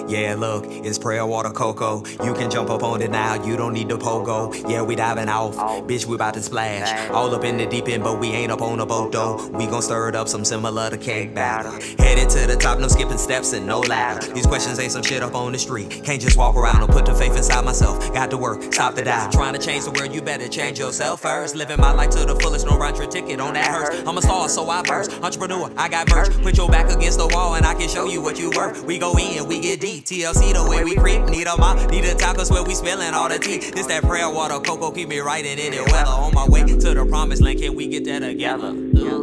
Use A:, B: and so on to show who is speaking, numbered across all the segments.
A: Yeah, look, it's prayer water cocoa. You can jump up on it now, you don't need the pogo. Yeah, we diving off, bitch, we about to splash. All up in the deep end, but we ain't up on a boat though. We gon' stir it up some similar to cake batter. Headed to the top, no skipping steps and no ladder. These questions ain't some shit up on the street. Can't just walk around and put the faith inside myself. Got to work, stop the doubt. Trying to change the world, you better change yourself first. Living my life to the fullest, no round trip ticket on that hearse. I'm a star, so I burst. Entrepreneur, I got merch. Put your back against the wall and I can show you what you worth. We go in, we get deep. TLC the way we creep. Need a mop, need a top, cause where we spilling all the tea. This that prayer water, cocoa, keep me right in it weather. On my way to the promised land, can we get that together? Yeah,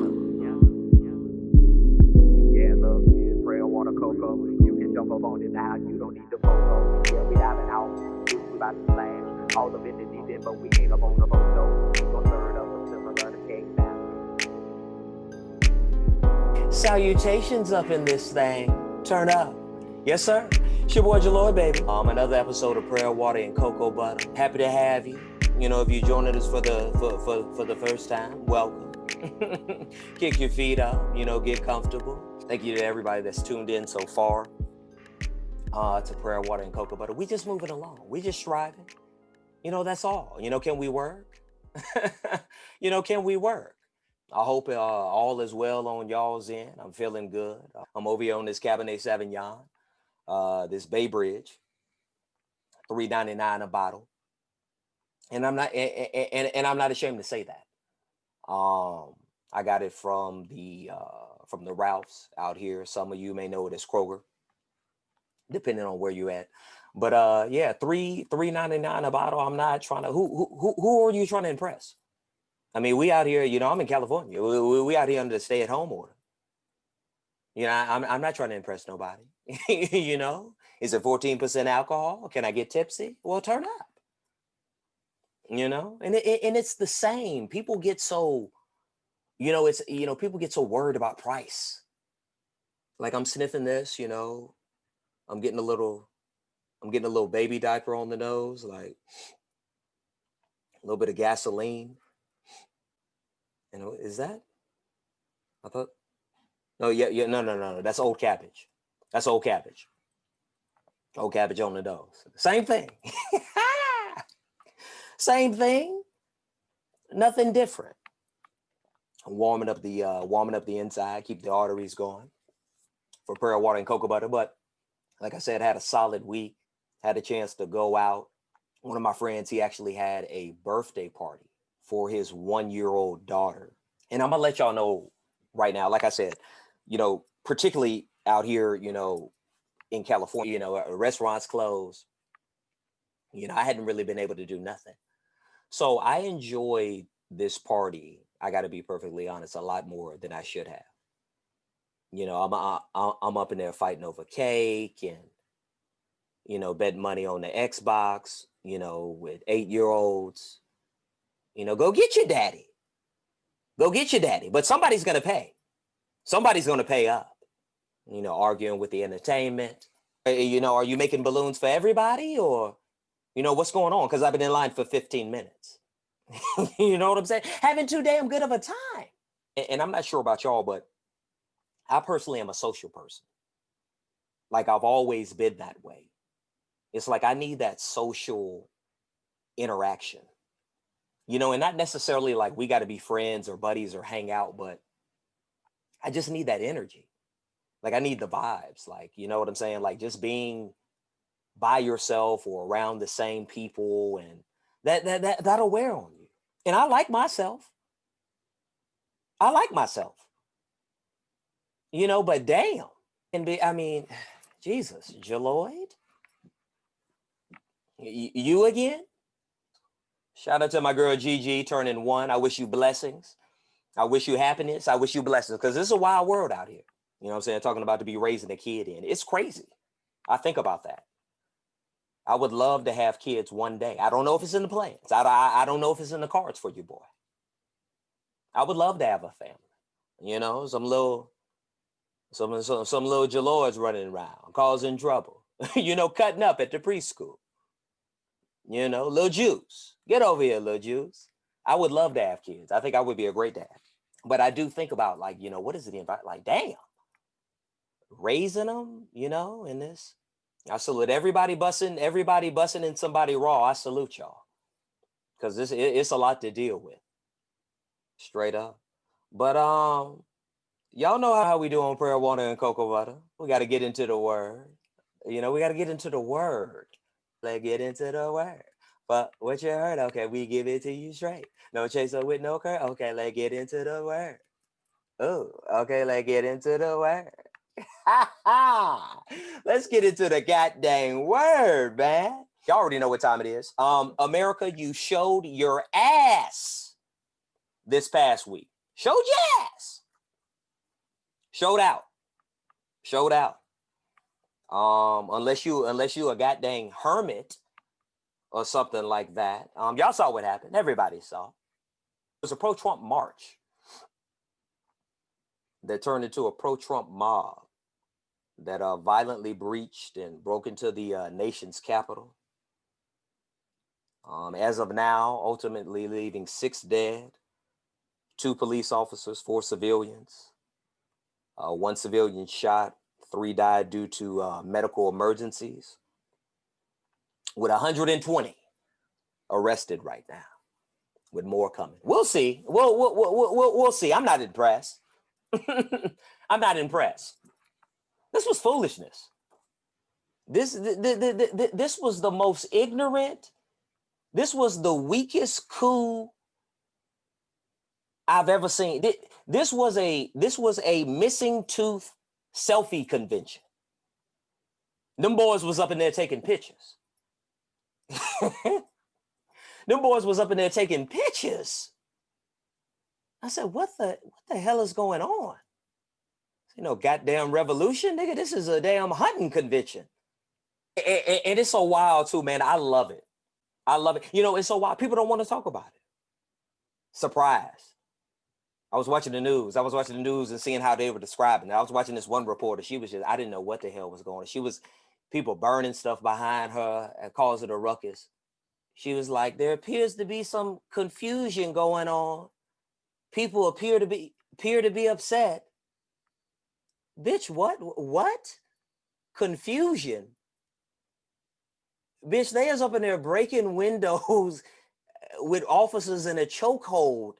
A: look, it's prayer water, cocoa. You can jump up on it now, you don't need the photo. Yeah, we diving out, we about to splash. All of it is deep in, but we ain't up on the boat though. We gon' stir it up some similar to cake now.
B: Salutations up in this thing. Turn up. Yes, sir. It's your boy Jaloy, baby. Another episode of Prayer Water and Cocoa Butter. Happy to have you. You know, if you're joining us for the first time, welcome. Kick your feet up. You know, get comfortable. Thank you to everybody that's tuned in so far to Prayer Water and Cocoa Butter. We just moving along. We just striving. You know, that's all. You know, can we work? Can we work? I hope all is well on y'all's end. I'm feeling good. I'm over here on this Cabernet Sauvignon, this Bay Bridge, $3.99 a bottle, and I'm not ashamed to say that. I got it from the Ralphs out here. Some of you may know it as Kroger, depending on where you at. But yeah, $3.99 a bottle. I'm not trying to. Who are you trying to impress? I mean, we out here, I'm in California. We out here under the stay-at-home order. I'm not trying to impress nobody. Is it 14% alcohol? Can I get tipsy? Well, turn up. And it's the same. People get so, people get so worried about price. Like I'm sniffing this, I'm getting a little baby diaper on the nose, like a little bit of gasoline. Is that? I thought. No, no. That's old cabbage. That's old cabbage. Old cabbage on the nose. Same thing. Same thing. Nothing different. Warming up the inside, keep the arteries going for prayer water and cocoa butter. But like I said, had a solid week. Had a chance to go out. One of my friends, he actually had a birthday party for his 1-year-old daughter. And I'm gonna let y'all know right now, like I said, particularly out here, in California, restaurants closed. I hadn't really been able to do nothing. So I enjoyed this party, I gotta be perfectly honest, a lot more than I should have. I'm up in there fighting over cake and, betting money on the Xbox, with 8-year-olds. Go get your daddy. Go get your daddy. But somebody's going to pay. Somebody's going to pay up. Arguing with the entertainment. Are you making balloons for everybody? Or, what's going on? Because I've been in line for 15 minutes. You know what I'm saying? Having too damn good of a time. And I'm not sure about y'all, but I personally am a social person. Like I've always been that way. It's like I need that social interaction. And not necessarily like we got to be friends or buddies or hang out, but I just need that energy. Like I need the vibes, like, you know what I'm saying? Like just being by yourself or around the same people, and that'll wear on you. And I like myself. But damn. Jesus, Jaloid? You again? Shout out to my girl Gigi turning 1. I wish you blessings. I wish you happiness. I wish you blessings. Because this is a wild world out here. You know what I'm saying? Talking about to be raising a kid in. It's crazy. I think about that. I would love to have kids one day. I don't know if it's in the plans. I don't know if it's in the cards for you, boy. I would love to have a family. Some little Jaloids running around, causing trouble. Cutting up at the preschool. Little Juice. Get over here, little Juice. I would love to have kids. I think I would be a great dad. But I do think about, like, what is it about? Like, damn. Raising them, in this I salute everybody busting in somebody raw. I salute y'all. Because it's a lot to deal with. Straight up. But y'all know how we do on prayer, water, and cocoa butter. We got to get into the word. We got to get into the word. Let's get into the word. But what you heard, okay, we give it to you straight. No chaser with no curve. Okay, let's get into the word. Oh, okay, let's get into the word. Let's get into the goddamn word, man. Y'all already know what time it is. America, you showed your ass this past week. Showed your ass. Showed out. Unless you a goddamn hermit or something like that. Y'all saw what happened. Everybody saw. It was a pro-Trump march that turned into a pro-Trump mob that violently breached and broke into the nation's capital. As of now, ultimately leaving 6 dead, 2 police officers, 4 civilians, 1 civilian shot, 3 died due to medical emergencies, with 120 arrested right now, with more coming. We'll see. We'll see. I'm not impressed. I'm not impressed. This was foolishness. This was the most ignorant. This was the weakest coup I've ever seen. This was a missing tooth selfie convention. Them boys was up in there taking pictures. Them boys was up in there taking pictures. I said, what the hell is going on? Goddamn revolution, nigga. This is a damn hunting convention. And it's so wild too, man. I love it. It's so wild. People don't want to talk about it. Surprise. I was watching the news and seeing how they were describing it. I was watching this one reporter. I didn't know what the hell was going on. People burning stuff behind her and causing a ruckus. She was like, there appears to be some confusion going on. People appear to be upset. Bitch, what? Confusion. Bitch, they is up in there breaking windows with officers in a chokehold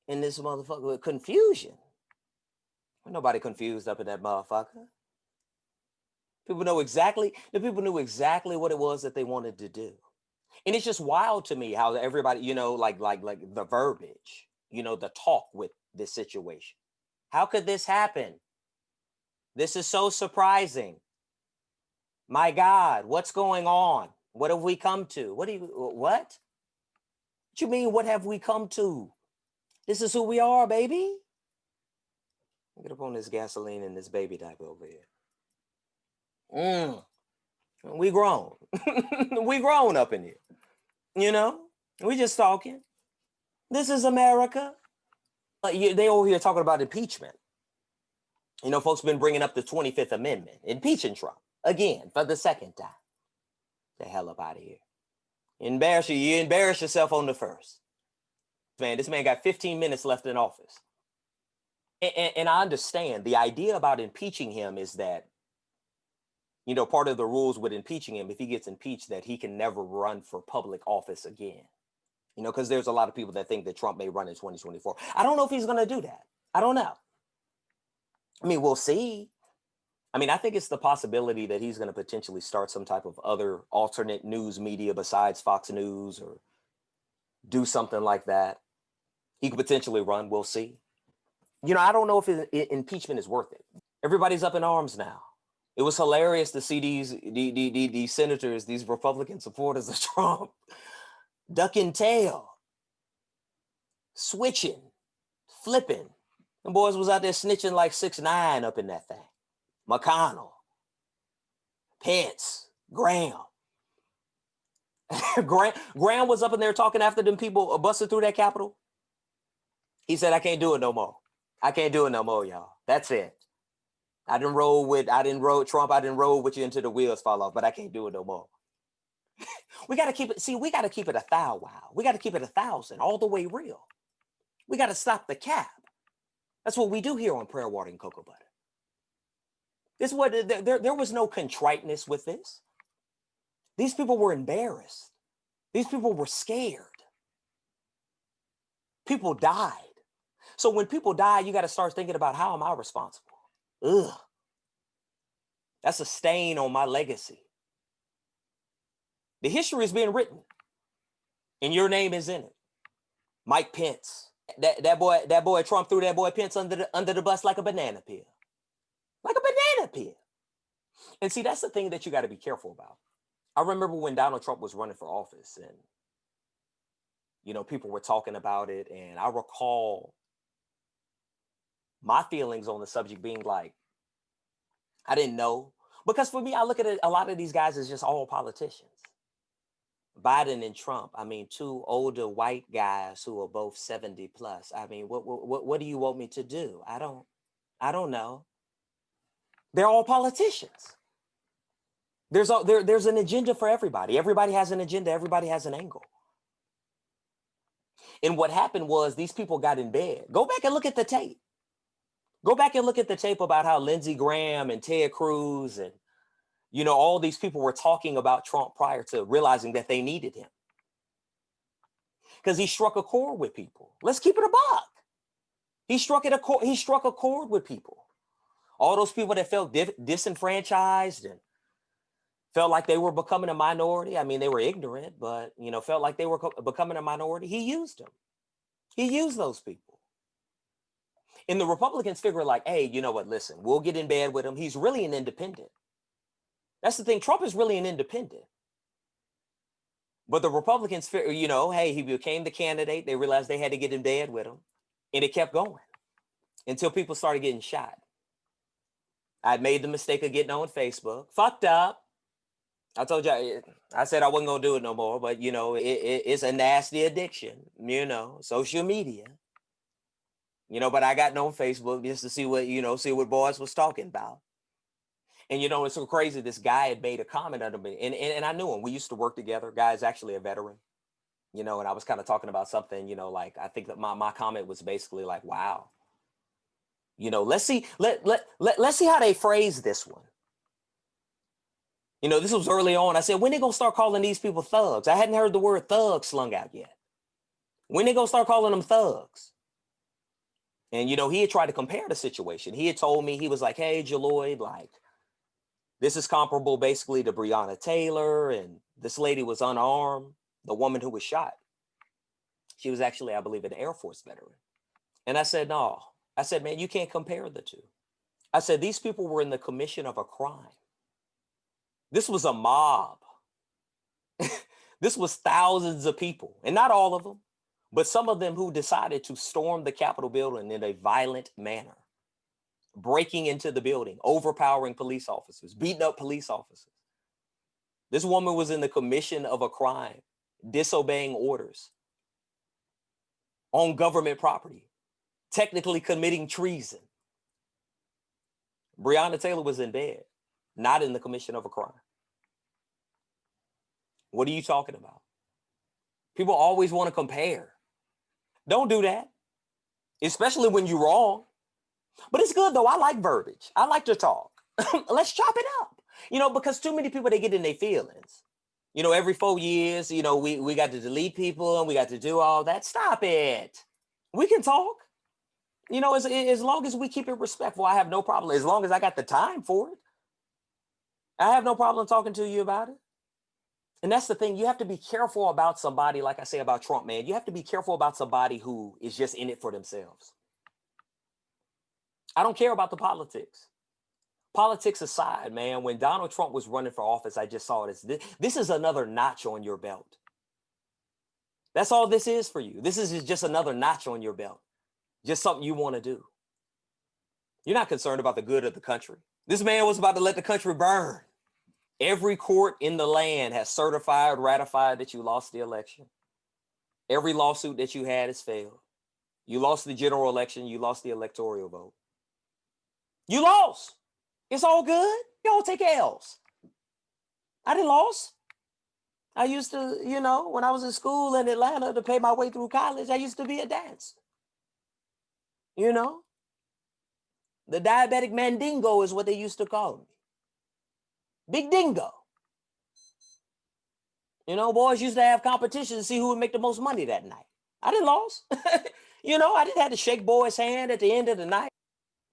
B: in this motherfucker with confusion. Nobody confused up in that motherfucker. People knew exactly what it was that they wanted to do. And it's just wild to me how everybody, like the verbiage, the talk with this situation. How could this happen? This is so surprising. My God, what's going on? What have we come to? What? What you mean, what have we come to? This is who we are, baby. Get up on this gasoline and this baby diaper over here. We grown. We grown up in here. We just talking. This is America. They over here talking about impeachment. Folks been bringing up the 25th Amendment, impeaching Trump again for the second time. The hell up out of here. You embarrass yourself on the first. Man, this man got 15 minutes left in office. And I understand the idea about impeaching him is that, part of the rules with impeaching him, if he gets impeached, that he can never run for public office again. Because there's a lot of people that think that Trump may run in 2024. I don't know if he's going to do that. I don't know. We'll see. I think it's the possibility that he's going to potentially start some type of other alternate news media besides Fox News or do something like that. He could potentially run. We'll see. I don't know if impeachment is worth it. Everybody's up in arms now. It was hilarious to see these senators, these Republican supporters of Trump, ducking tail, switching, flipping. Them boys was out there snitching like 6ix9ine up in that thing. McConnell, Pence, Graham. Graham was up in there talking after them people busted through that Capitol. He said, I can't do it no more. I can't do it no more, y'all. That's it. I didn't roll with you until the wheels fall off, but I can't do it no more. We got to keep it. We got to keep it 1,000. Wow. We got to keep it 1,000 all the way real. We got to stop the cap. That's what we do here on Prayer, Water, and Cocoa Butter. This what there was no contriteness with this. These people were embarrassed. These people were scared. People died. So when people die, you got to start thinking about, how am I responsible? Ugh. That's a stain on my legacy. The history is being written, and your name is in it. Mike Pence. That boy Trump threw that boy Pence under the bus like a banana peel. Like a banana peel. And see, that's the thing that you got to be careful about. I remember when Donald Trump was running for office, and people were talking about it, and I recall my feelings on the subject being like, I didn't know. Because for me, I look at it, a lot of these guys as just all politicians. Biden and Trump, I mean, two older white guys who are both 70 plus. I mean, what do you want me to do? I don't know. They're all politicians. There's an agenda for everybody. Everybody has an agenda. Everybody has an angle. And what happened was these people got in bed. Go back and look at the tape. Go back and look at the tape about how Lindsey Graham and Ted Cruz and, all these people were talking about Trump prior to realizing that they needed him. Because he struck a chord with people. Let's keep it a buck. He struck a chord with people. All those people that felt disenfranchised and felt like they were becoming a minority. I mean, they were ignorant, but, felt like they were becoming a minority. He used them. He used those people. And the Republicans figure like, hey, you know what? Listen, we'll get in bed with him. He's really an independent. That's the thing. Trump is really an independent. But the Republicans figure, hey, he became the candidate. They realized they had to get in bed with him. And it kept going until people started getting shot. I made the mistake of getting on Facebook. Fucked up. I told you, I said I wasn't going to do it no more. But, it's a nasty addiction, social media. But I got on Facebook just to see what boys was talking about. And, it's so crazy. This guy had made a comment under me and I knew him. We used to work together. Guy's actually a veteran, and I was kind of talking about something, like, I think that my comment was basically like, wow, let's see how they phrase this one. This was early on. I said, when they going to start calling these people thugs? I hadn't heard the word thug slung out yet. When they going to start calling them thugs? And, he had tried to compare the situation. He had told me, he was like, hey, Jaloid, like, this is comparable basically to Breonna Taylor. And this lady was unarmed, the woman who was shot. She was actually, I believe, an Air Force veteran. And I said, no. I said, man, you can't compare the two. I said, these people were in the commission of a crime. This was a mob. This was thousands of people, and not all of them, but some of them who decided to storm the Capitol building in a violent manner, breaking into the building, overpowering police officers, beating up police officers. This woman was in the commission of a crime, disobeying orders on government property, technically committing treason. Breonna Taylor was in bed, not in the commission of a crime. What are you talking about? People always want to compare. Don't do that, especially when you're wrong. But it's good though. I like verbiage. I like to talk. Let's chop it up. Because too many people, they get in their feelings. Every 4 years, we got to delete people and we got to do all that. Stop it. We can talk. As long as we keep it respectful, I have no problem. As long as I got the time for it, I have no problem talking to you about it. And that's the thing. You have to be careful about somebody, like I say about Trump, man. You have to be careful about somebody who is just in it for themselves. I don't care about the politics. Politics aside, man, when Donald Trump was running for office, I just saw it as this is another notch on your belt. That's all this is for you. This is just another notch on your belt. Just something you want to do. You're not concerned about the good of the country. This man was about to let the country burn. Every court in the land has certified, ratified that you lost the election. Every lawsuit that you had has failed. You lost the general election. You lost the electoral vote. You lost. It's all good. You don't take L's. I didn't lose. I used to, when I was in school in Atlanta to pay my way through college, I used to be a dancer. The diabetic mandingo is what they used to call me. Big dingo. You know, boys used to have competition to see who would make the most money that night. I didn't lose. You know, I didn't have to shake boy's hand at the end of the night.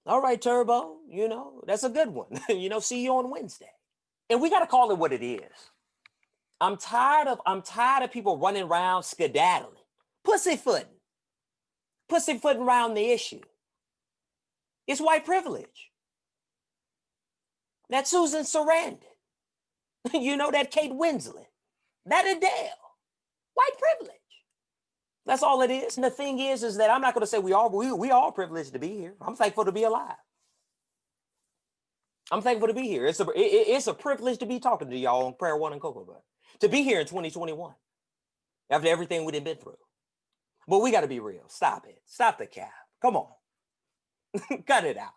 B: All right, Turbo, you know, that's a good one. You know, see you on Wednesday. And we got to call it what it is. I'm tired of people running around skedaddling, pussyfooting around the issue. It's white privilege. That Susan Sarandon, you know, that Kate Winslet, that Adele, white privilege. That's all it is. And the thing is that I'm not going to say we all privileged to be here. I'm thankful to be alive. I'm thankful to be here. It's a privilege to be talking to y'all on Prayer One and Cocoa Butter. To be here in 2021 after everything we've been through. But we got to be real. Stop it. Stop the cap. Come on. Cut it out.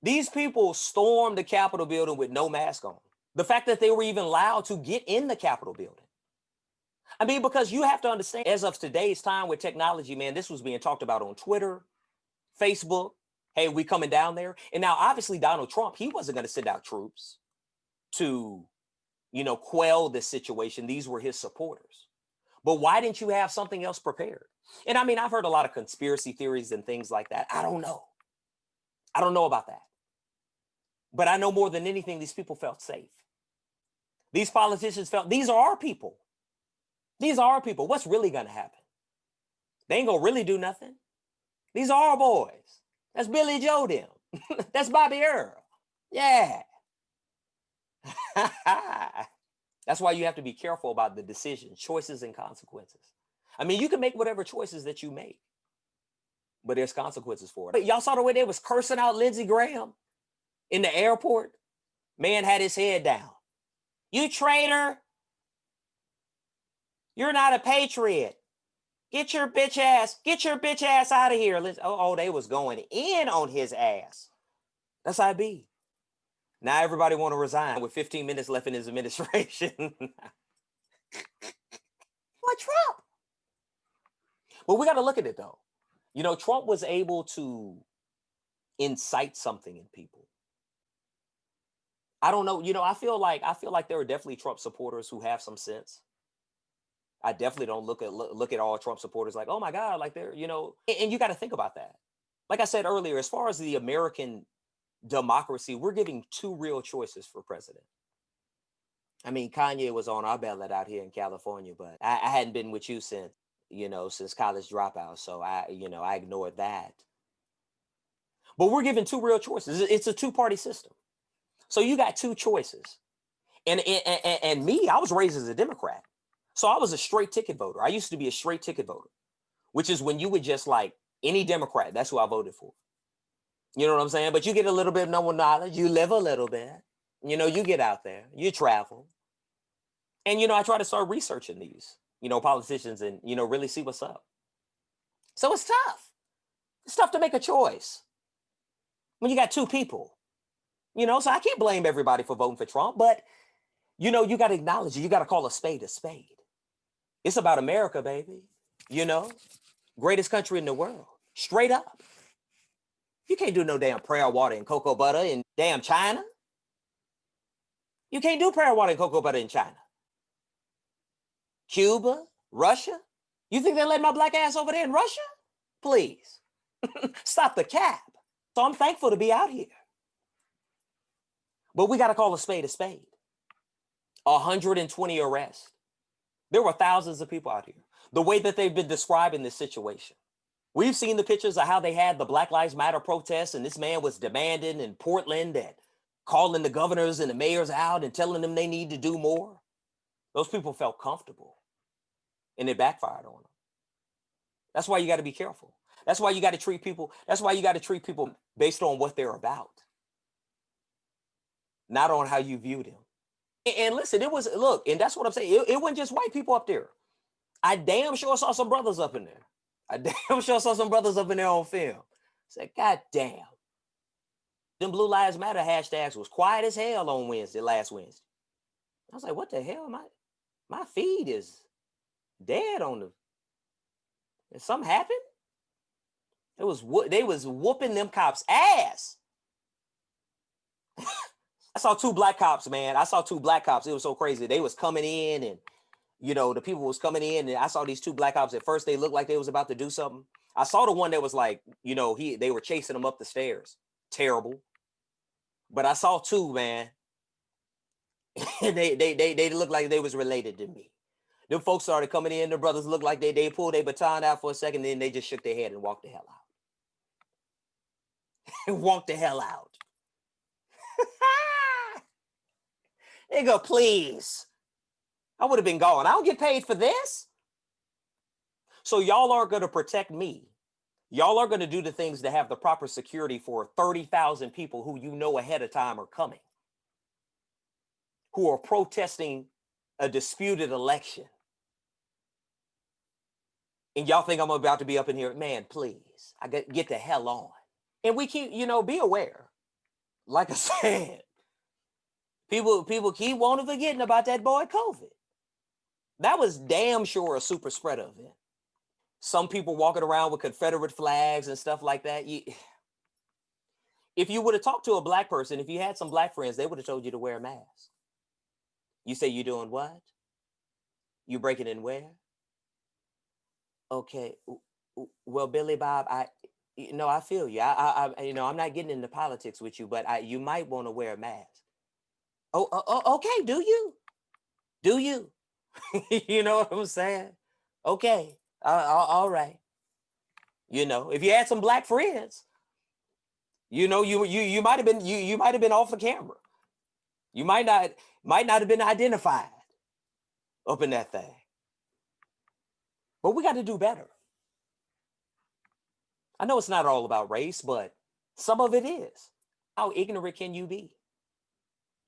B: These people stormed the Capitol building with no mask on. The fact that they were even allowed to get in the Capitol building. I mean, because you have to understand, as of today's time with technology, man, this was being talked about on Twitter, Facebook. Hey, we coming down there. And now, obviously, Donald Trump, he wasn't going to send out troops to, you know, quell this situation. These were his supporters. But why didn't you have something else prepared? And I mean, I've heard a lot of conspiracy theories and things like that. I don't know. I don't know about that. But I know more than anything, these people felt safe. These politicians felt, these are our people. These are our people. What's really going to happen? They ain't going to really do nothing. These are our boys. That's Billy Joe them. That's Bobby Earl. Yeah. That's why you have to be careful about the decisions, choices, and consequences. I mean, you can make whatever choices that you make, but there's consequences for it. But y'all saw the way they was cursing out Lindsey Graham in the airport? Man had his head down. You traitor. You're not a patriot. Get your bitch ass out of here. Oh, they was going in on his ass. That's how it be. Now everybody want to resign with 15 minutes left in his administration. What Trump? But we got to look at it though. You know, Trump was able to incite something in people. I don't know. You know, I feel like there are definitely Trump supporters who have some sense. I definitely don't look at all Trump supporters like, oh my God, like they're, you know, and you got to think about that. Like I said earlier, as far as the American democracy, we're giving two real choices for president. I mean, Kanye was on our ballot out here in California, but I hadn't been with you since college dropout. So I ignored that. But we're given two real choices. It's a two-party system. So you got two choices. And me, I was raised as a Democrat. So I was a straight ticket voter. I used to be a straight ticket voter, which is when you would just like any Democrat, that's who I voted for. You know what I'm saying? But you get a little bit of knowledge. You live a little bit. You know, you get out there, you travel. And, you know, I try to start researching these, you know, politicians and, you know, really see what's up. So it's tough. It's tough to make a choice when you got two people, you know, so I can't blame everybody for voting for Trump, but, you know, you got to acknowledge it. You got to call a spade a spade. It's about America, baby. You know, greatest country in the world, straight up. You can't do no damn prayer water and cocoa butter in damn China. You can't do prayer water and cocoa butter in China. Cuba, Russia. You think they let my black ass over there in Russia? Please. Stop the cap. So I'm thankful to be out here. But we got to call a spade a spade. 120 arrests. There were thousands of people out here. The way that they've been describing this situation. We've seen the pictures of how they had the Black Lives Matter protests, and this man was demanding in Portland and calling the governors and the mayors out and telling them they need to do more. Those people felt comfortable, and it backfired on them. That's why you got to be careful. That's why you got to treat people. That's why you got to treat people based on what they're about, not on how you view them. And listen, and that's what I'm saying. It wasn't just white people up there. I damn sure saw some brothers up in there. I damn sure saw some brothers up in there on film. Said, God damn. Them Blue Lives Matter hashtags was quiet as hell on last Wednesday. I was like, what the hell? My feed is dead on the. Did something happen? They was whooping them cops' ass. I saw two black cops, man. I saw two black cops. It was so crazy. They was coming in, and the people was coming in, and I saw these two black cops. At first, they looked like they was about to do something. I saw the one that was like, they were chasing him up the stairs. Terrible. But I saw two, man. And they looked like they was related to me. Them folks started coming in. The brothers looked like they pulled their baton out for a second, then they just shook their head and walked the hell out. Walked the hell out. Nigga, please. I would have been gone. I don't get paid for this. So y'all are going to protect me. Y'all are going to do the things to have the proper security for 30,000 people who you know ahead of time are coming, who are protesting a disputed election. And y'all think I'm about to be up in here? Man, please. Get the hell on. And we keep, be aware. Like I said, people keep wanting forgetting about that boy COVID. That was damn sure a super spreader event. Some people walking around with Confederate flags and stuff like that. If you would have talked to a black person, if you had some black friends, they would have told you to wear a mask. You say, you doing what? You breaking in where? Okay. Well, Billy Bob, I feel you. I'm not getting into politics with you, but you might want to wear a mask. Oh, okay. Do you? You know what I'm saying? Okay. All right. If you had some black friends, you might have been you might have been off the camera. You might not have been identified up in that thing. But we got to do better. I know it's not all about race, but some of it is. How ignorant can you be?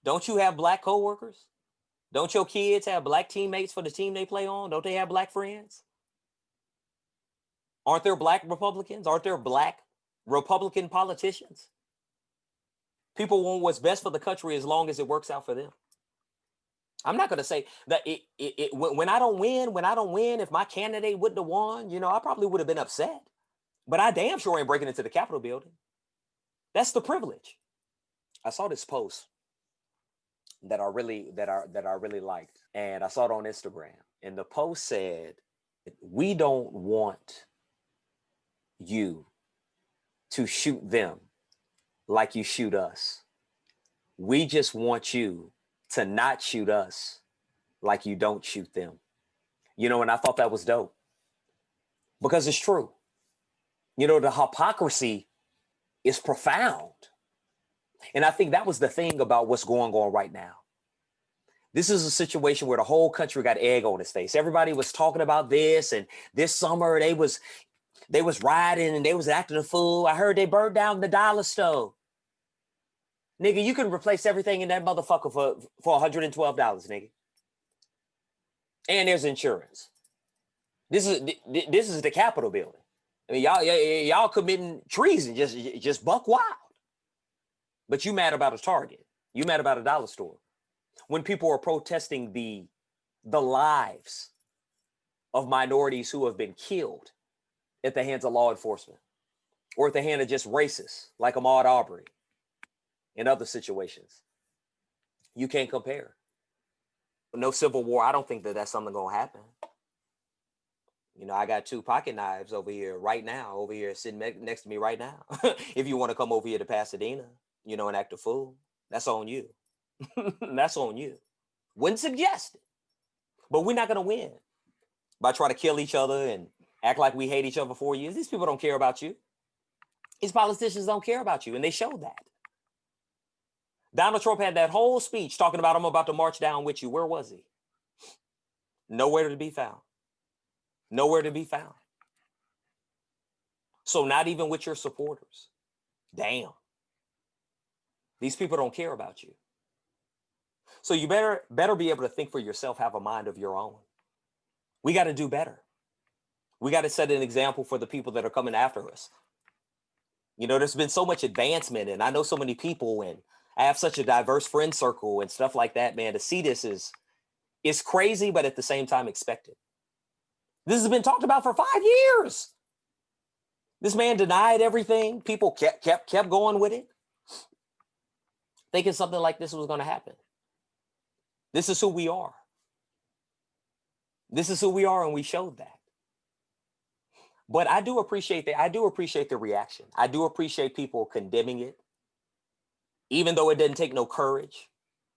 B: Don't you have black coworkers? Don't your kids have black teammates for the team they play on? Don't they have black friends? Aren't there black Republicans? Aren't there black Republican politicians? People want what's best for the country as long as it works out for them. I'm not going to say that when I don't win, if my candidate wouldn't have won, I probably would have been upset. But I damn sure ain't breaking into the Capitol building. That's the privilege. I saw this post that I really liked, and I saw it on Instagram. And the post said, "We don't want you to shoot them like you shoot us. We just want you to not shoot us like you don't shoot them." And I thought that was dope because it's true. The hypocrisy is profound. And I think that was the thing about what's going on right now. This is a situation where the whole country got egg on its face. Everybody was talking about this, and this summer they was riding and they was acting a fool. I heard they burned down the dollar store. Nigga, you can replace everything in that motherfucker for $112, nigga. And there's insurance. This is the Capitol building. I mean, y'all committing treason, just buck wild. But you mad about a Target. You mad about a dollar store. When people are protesting the lives of minorities who have been killed at the hands of law enforcement or at the hand of just racists like Ahmaud Arbery in other situations. You can't compare. No civil war. I don't think that's something going to happen. I got 2 pocket knives over here right now, sitting next to me right now. If you want to come over here to Pasadena, and act a fool, that's on you. That's on you. Wouldn't suggest it. But we're not going to win by trying to kill each other and act like we hate each other for 4 years. These people don't care about you. These politicians don't care about you, and they showed that. Donald Trump had that whole speech talking about, "I'm about to march down with you." Where was he? Nowhere to be found. Nowhere to be found. So not even with your supporters. Damn. These people don't care about you. So you better be able to think for yourself, have a mind of your own. We got to do better. We got to set an example for the people that are coming after us. There's been so much advancement, and I know so many people, and I have such a diverse friend circle and stuff like that, man. To see this is crazy, but at the same time expected. This has been talked about for 5 years. This man denied everything. People kept going with it, thinking something like this was going to happen. This is who we are. This is who we are, and we showed that. But I do appreciate that. I do appreciate the reaction. I do appreciate people condemning it, even though it didn't take no courage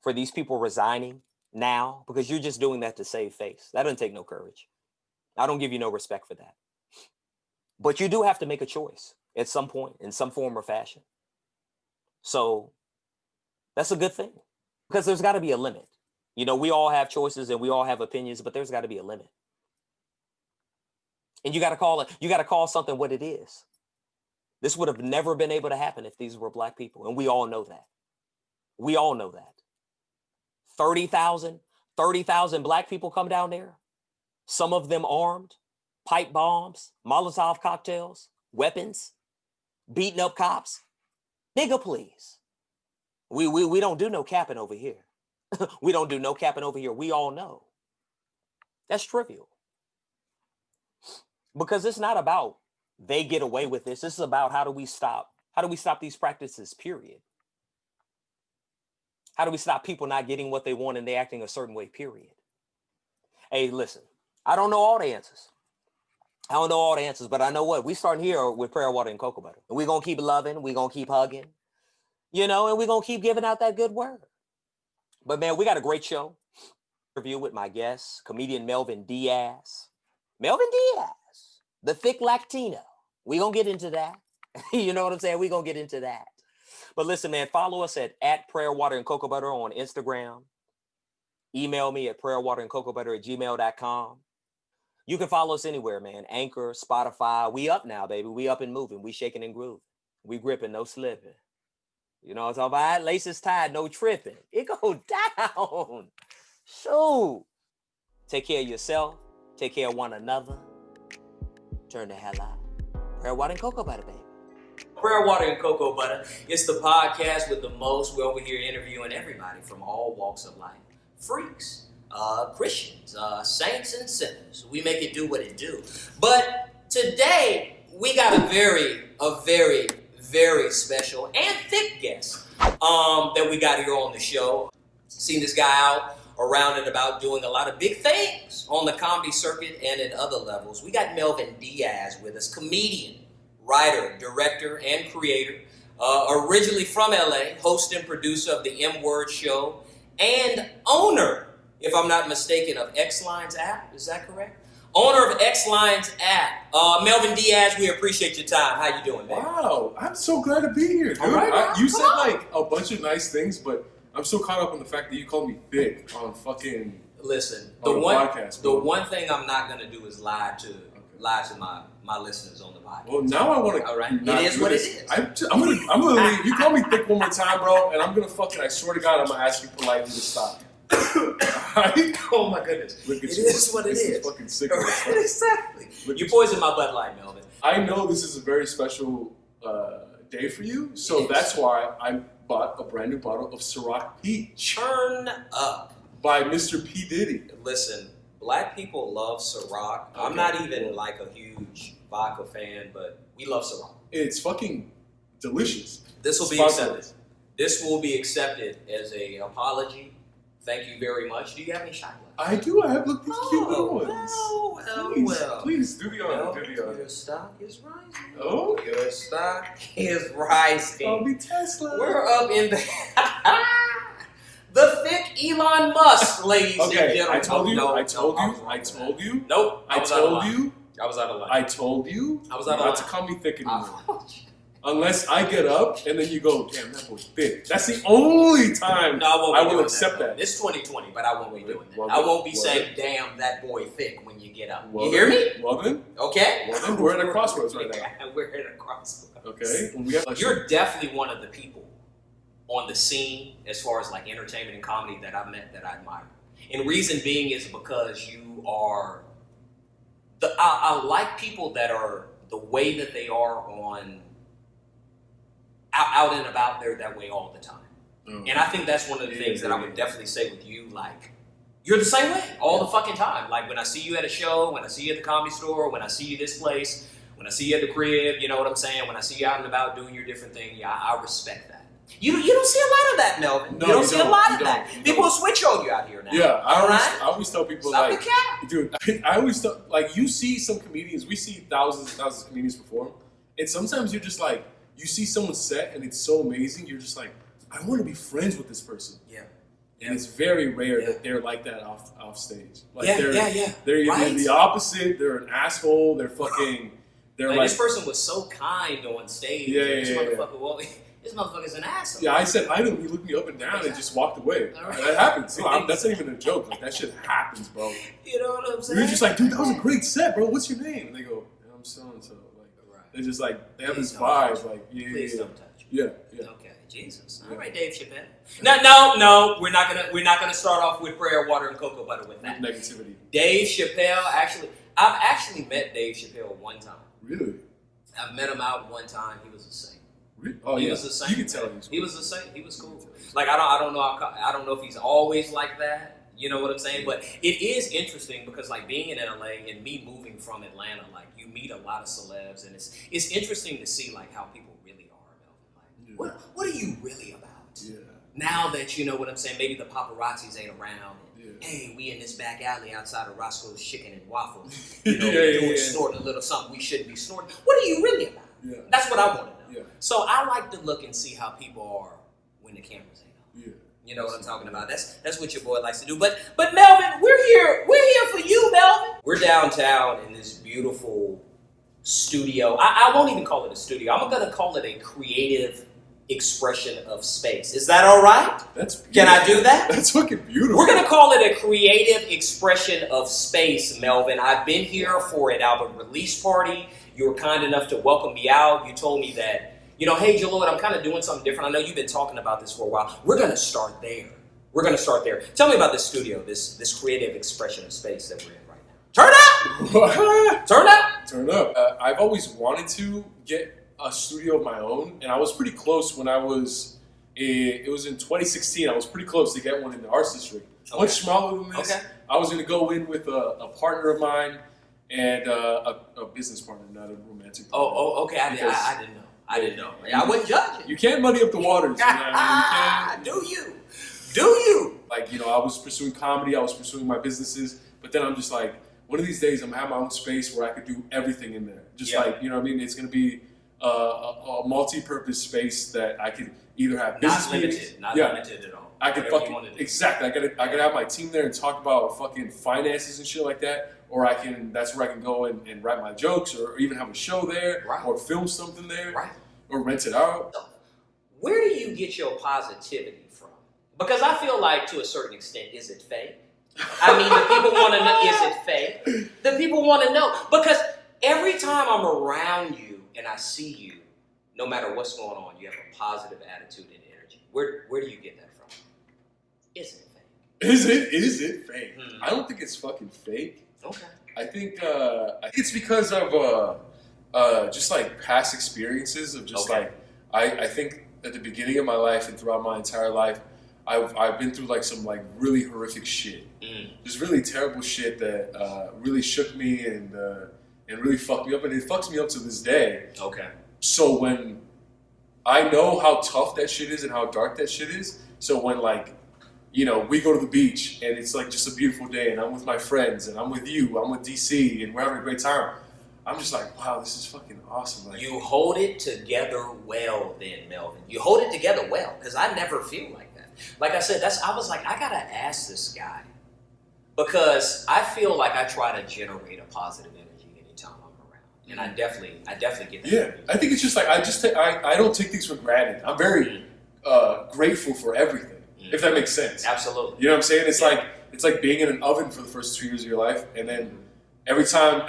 B: for these people resigning now, because you're just doing that to save face. That doesn't take no courage. I don't give you no respect for that. But you do have to make a choice at some point in some form or fashion. So that's a good thing, because there's got to be a limit. You know, we all have choices and we all have opinions, but there's got to be a limit. And you got to call something what it is. This would have never been able to happen if these were Black people. And we all know that. We all know that. 30,000 Black people come down there. Some of them armed, pipe bombs, Molotov cocktails, weapons, beating up cops. Nigga, please. We don't do no capping over here. We don't do no capping over here. We all know. That's trivial. Because it's not about they get away with this. This is about how do we stop these practices, period. How do we stop people not getting what they want and they acting a certain way, period? Hey, listen, I don't know all the answers. I don't know all the answers, but I know what. We starting here with prayer, water, and cocoa butter. And we're going to keep loving. We're going to keep hugging, you know, and we're going to keep giving out that good word. But, man, we got a great show. Interview with my guest, comedian Melvin Diaz. Melvin Diaz, the thick Latino. We're going to get into that. You know what I'm saying? We're going to get into that. But listen, man, follow us at prayer, water, and cocoa butter on Instagram. Email me at prayerwaterandcocoabutter@gmail.com. You can follow us anywhere, man. Anchor, Spotify. We up now, baby. We up and moving. We shaking and grooving. We gripping, no slipping. You know what I'm talking about? Laces tied, no tripping. It go down. Shoot. Take care of yourself. Take care of one another. Turn the hell out. Prayer, water, and cocoa butter, baby. Prayer, water, and cocoa butter. It's the podcast with the most. We're over here interviewing everybody from all walks of life. Freaks, Christians, saints, and sinners. We make it do what it do. But today, we got a very, very special and thick guest that we got here on the show. Seen this guy out around and about doing a lot of big things on the comedy circuit and at other levels. We got Melvin Diaz with us, comedian, writer, director, and creator. Originally from LA, host and producer of the M-Word Show, and owner, if I'm not mistaken, of X-Lines app. Is that correct? Owner of X-Lines app. Melvin Diaz, we appreciate your time. How you doing, man?
C: Wow, I'm so glad to be here, dude.
B: All right,
C: You said like a bunch of nice things, but I'm so caught up on the fact that you called me thick on fucking
B: Listen,
C: podcast.
B: The one thing I'm not gonna do is lie to my listeners on the podcast.
C: Well, now I want to.
B: All right, it is what it is.
C: I'm gonna leave. You call me thick one more time, bro, and I'm gonna fucking. I swear to God, I'm gonna ask you politely to stop. Right?
B: Oh my goodness!
C: Look at
B: it
C: you.
B: is what it
C: this
B: is.
C: Is fucking sick.
B: Exactly.
C: Look
B: You
C: at
B: poisoned my Bud Light, Melvin.
C: I know this is a very special day for you, so
B: Yes.
C: that's why I bought a brand new bottle of Ciroc Peach
B: Turn up.
C: by Mr. P. Diddy.
B: Listen, Black people love Ciroc.
C: Okay.
B: I'm not even like a huge vodka fan, but we love Ciroc.
C: It's fucking delicious.
B: This will be
C: Sponsor
B: accepted.
C: us.
B: This will be accepted as a apology. Thank you very much. Do you have any shot glasses?
C: I do. I have looked these cute little ones.
B: Well.
C: Please do the honor.
B: Well,
C: Do the honor.
B: your stock is rising.
C: Oh,
B: Your stock is rising.
C: call me Tesla.
B: We're up in the thick Elon Musk, ladies and
C: Okay,
B: gentlemen.
C: I told you.
B: No,
C: I told
B: no,
C: you.
B: was wrong
C: I
B: with
C: told
B: that.
C: you.
B: Nope.
C: I
B: was out of
C: told
B: line.
C: you.
B: I was out of line.
C: I told you.
B: I was out of
C: not to
B: line.
C: call me thick anymore.
B: I-
C: Unless I get up and then you go, damn, that boy's thick. That's the only time
B: No, I won't be
C: I will
B: doing
C: accept that.
B: It's 2020, but I won't be doing that.
C: Well,
B: I won't be
C: well,
B: saying, damn, that boy thick when you get up.
C: Well,
B: you hear me?
C: Well then,
B: Okay?
C: we're at a crossroads right now.
B: Yeah, we're at a crossroads.
C: Okay? When we have
B: You're definitely one of the people on the scene as far as like entertainment and comedy that I've met that I admire. And reason being is because you are I like people that are the way that they are on out and about. They're that way all the time. And I think that's one of the things that I would definitely say with you, like, you're the same way all the fucking time. Like when I see you at a show, when I see you at the Comedy Store, when I see you this place,
D: When I see you at the crib, you know what I'm saying? When I see you out and about doing your different thing, yeah, I respect that. You don't see a lot of that, Melvin.
C: No,
D: you don't see a lot of
C: you
D: that.
C: don't.
D: People will switch on you out here now.
C: Yeah,
D: I
C: always tell people,
D: Stop
C: like,
D: the cap.
C: dude, I always tell, like, you see some comedians, we see thousands and thousands of comedians perform, and sometimes you're just like, you see someone set and it's so amazing, you're just like, I want to be friends with this person.
D: Yeah.
C: And it's very rare that they're like that off stage. Like They're
D: Right?
C: the opposite. They're an asshole. They're fucking. They're like
D: this person was so kind on stage. This motherfucker's an asshole.
C: Yeah, I said hi to him. He looked me up and down and just walked away.
D: Right.
C: That happens. That's not even a joke. Like that shit happens, bro.
D: You know what I'm saying?
C: You're just like, dude, that was a great set, bro. What's your name? And they go, I'm so and so. Like they're just like they have this vibe. Like
D: Please don't touch.
C: Yeah.
D: Okay, Jesus. All right, Dave Chappelle. No, we're not gonna start off with prayer, water, and cocoa butter with that.
C: Negativity.
D: Dave Chappelle, I've actually met Dave Chappelle one time.
C: Really?
D: I've met him out one time. He was a saint.
C: Really? Oh,
D: he
C: yeah.
D: was a saint.
C: You can tell
D: he was a saint. He was cool. Like I don't know if he's always like that. You know what I'm saying? But it is interesting because like being in LA and me moving from Atlanta, like you meet a lot of celebs, and it's interesting to see like how people really are. Like, what are you really about?
C: Yeah.
D: Now that you know what I'm saying, maybe the paparazzis ain't around.
C: Yeah.
D: Hey, we in this back alley outside of Roscoe's Chicken and Waffles. You know, snorting a little something we shouldn't be snorting. What are you really about?
C: Yeah.
D: That's what I want to know.
C: Yeah.
D: So I like to look and see how people are when the cameras ain't on.
C: Yeah.
D: You know what I'm talking about? That's what your boy likes to do. But Melvin, we're here for you, Melvin. We're downtown in this beautiful studio. I won't even call it a studio. I'm gonna call it a creative expression of space. Is that all right?
C: That's beautiful.
D: Can I do that?
C: That's fucking beautiful.
D: We're going to call it a creative expression of space, Melvin. I've been here for an album release party. You were kind enough to welcome me out. You told me that, hey, Jalord, I'm kind of doing something different. I know you've been talking about this for a while. We're going to start there. Tell me about this studio, this creative expression of space that we're in right now. Turn up.
C: I've always wanted to get a studio of my own, and I was pretty close when it was in 2016. I was pretty close to get one in the Arts District.
D: Okay.
C: Much smaller than this.
D: Okay.
C: I was going to go in with a partner of mine and a business partner, not a romantic partner.
D: Oh, okay. I didn't know. I wasn't judging.
C: You can't muddy up the waters. You know what I mean?
D: Do you?
C: Like, I was pursuing comedy, I was pursuing my businesses, but then I'm just like, one of these days I'm going to have my own space where I could do everything in there. Just like, you know what I mean? It's going to be a multi-purpose space that I could either have business meetings.
D: Not limited at all.
C: I could exactly. I could have my team there and talk about fucking finances and shit like that, or that's where I can go and write my jokes, or even have a show there, or film something there, or rent it out.
D: Where do you get your positivity from? Because I feel like to a certain extent, is it fake? I mean, the people want to know, is it fake? The people want to know because every time I'm around you and I see you, no matter what's going on, you have a positive attitude and energy. Where do you get that from? Is it fake?
C: Is it fake? I don't think it's fucking fake.
D: Okay.
C: I think it's because of just like past experiences of just like I think at the beginning of my life and throughout my entire life, I've been through like some like really horrific shit. Just really terrible shit that really shook me and really fucked me up, and it fucks me up to this day.
D: Okay.
C: So when I know how tough that shit is and how dark that shit is, so when like, we go to the beach and it's like just a beautiful day and I'm with my friends and I'm with you, I'm with DC and we're having a great time, I'm just like, wow, this is fucking awesome. Like,
D: you hold it together well then, Melvin. You hold it together well, because I never feel like that. Like I said, I was like, I gotta ask this guy, because I feel like I try to generate a positive energy anytime I'm around. And I definitely get that.
C: Yeah, I think it's just like, I don't take things for granted. I'm very grateful for everything, if that makes sense.
D: Absolutely.
C: You know what I'm saying? It's like being in an oven for the first 2 years of your life, and then every time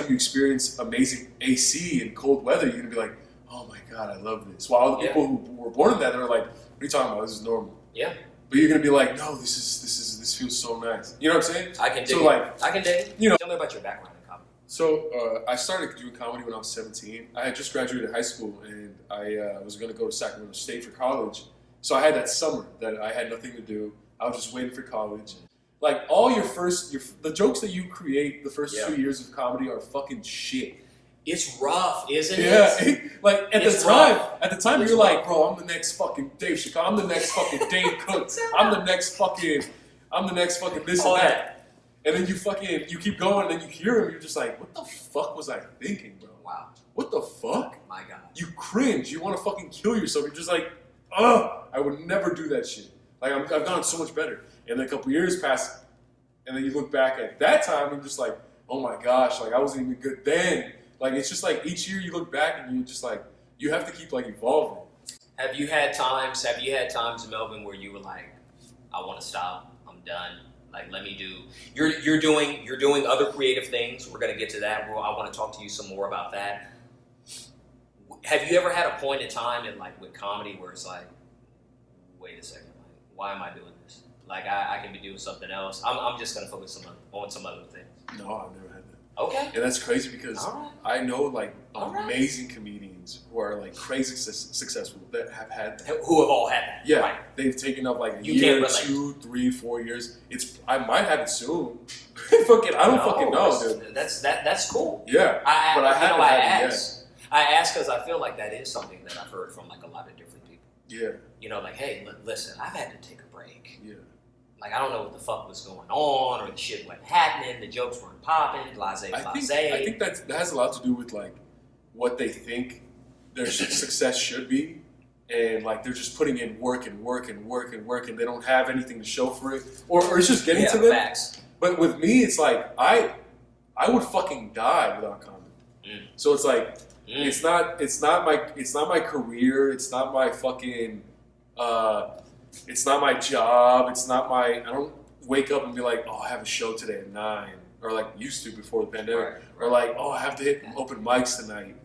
C: you experience amazing AC and cold weather, you're gonna be like, oh my God, I love this. While other people who were born in that, they're like, what are you talking about? This is normal.
D: Yeah.
C: But you're gonna be like, no, this feels so nice. You know what I'm saying?
D: I can dig it. Tell me about your background in comedy.
C: So I started doing comedy when I was 17. I had just graduated high school, and I was gonna go to Sacramento State for college. So I had that summer that I had nothing to do. I was just waiting for college. Like all the jokes that you create the first 2 years of comedy are fucking shit.
D: It's rough, isn't it?
C: Yeah, like at
D: It's
C: the time,
D: rough.
C: you're like, bro, I'm the next fucking Dave Chappelle. I'm the next fucking Dane Cook. I'm the next fucking this
D: All
C: and that.
D: that.
C: And then you keep going, and then you hear him. You're just like, what the fuck was I thinking, bro?
D: Wow.
C: What the fuck?
D: My God.
C: You cringe. You want to fucking kill yourself. You're just like, ugh. I would never do that shit. Like I've gotten so much better. And then a couple years pass, and then you look back at that time, and you're just like, oh my gosh, like I wasn't even good then. Like it's just like each year you look back and you just like you have to keep like evolving.
D: Have you had times, Melvin, where you were like, I want to stop. I'm done. Like, let me do. You're doing other creative things. We're gonna get to that. I want to talk to you some more about that. Have you ever had a point in time in like with comedy where it's like, wait a second, like, why am I doing this? Like I can be doing something else. I'm just gonna focus on some other things.
C: No, I've never had that.
D: Okay.
C: And that's crazy because
D: All
C: I know like
D: All right.
C: amazing comedians who are like crazy successful that have had that.
D: Who have all had that?
C: Yeah,
D: Right.
C: they've taken up like a
D: You
C: year,
D: can't relate.
C: 2, 3, 4 years. I might have it soon. Fucking, I don't fucking know, dude.
D: That's cool.
C: Yeah, but I haven't had it yet.
D: I ask because I feel like that is something that I've heard from like a lot of different people.
C: Yeah,
D: You know, like, hey, listen, I've had to take a break.
C: yeah.
D: Like, I don't know what the fuck was going on, or the shit wasn't happening, the jokes weren't popping, blase.
C: I think that has a lot to do with like what they think their success should be, and like they're just putting in work, and they don't have anything to show for it, or it's just getting to them.
D: Facts.
C: But with me, it's like I would fucking die without comedy. So it's like it's not my career. It's not my fucking. It's not my job. I don't wake up and be like, oh, I have a show today at 9, or like used to before the pandemic,
D: Right.
C: or like, oh, I have to hit open mics tonight.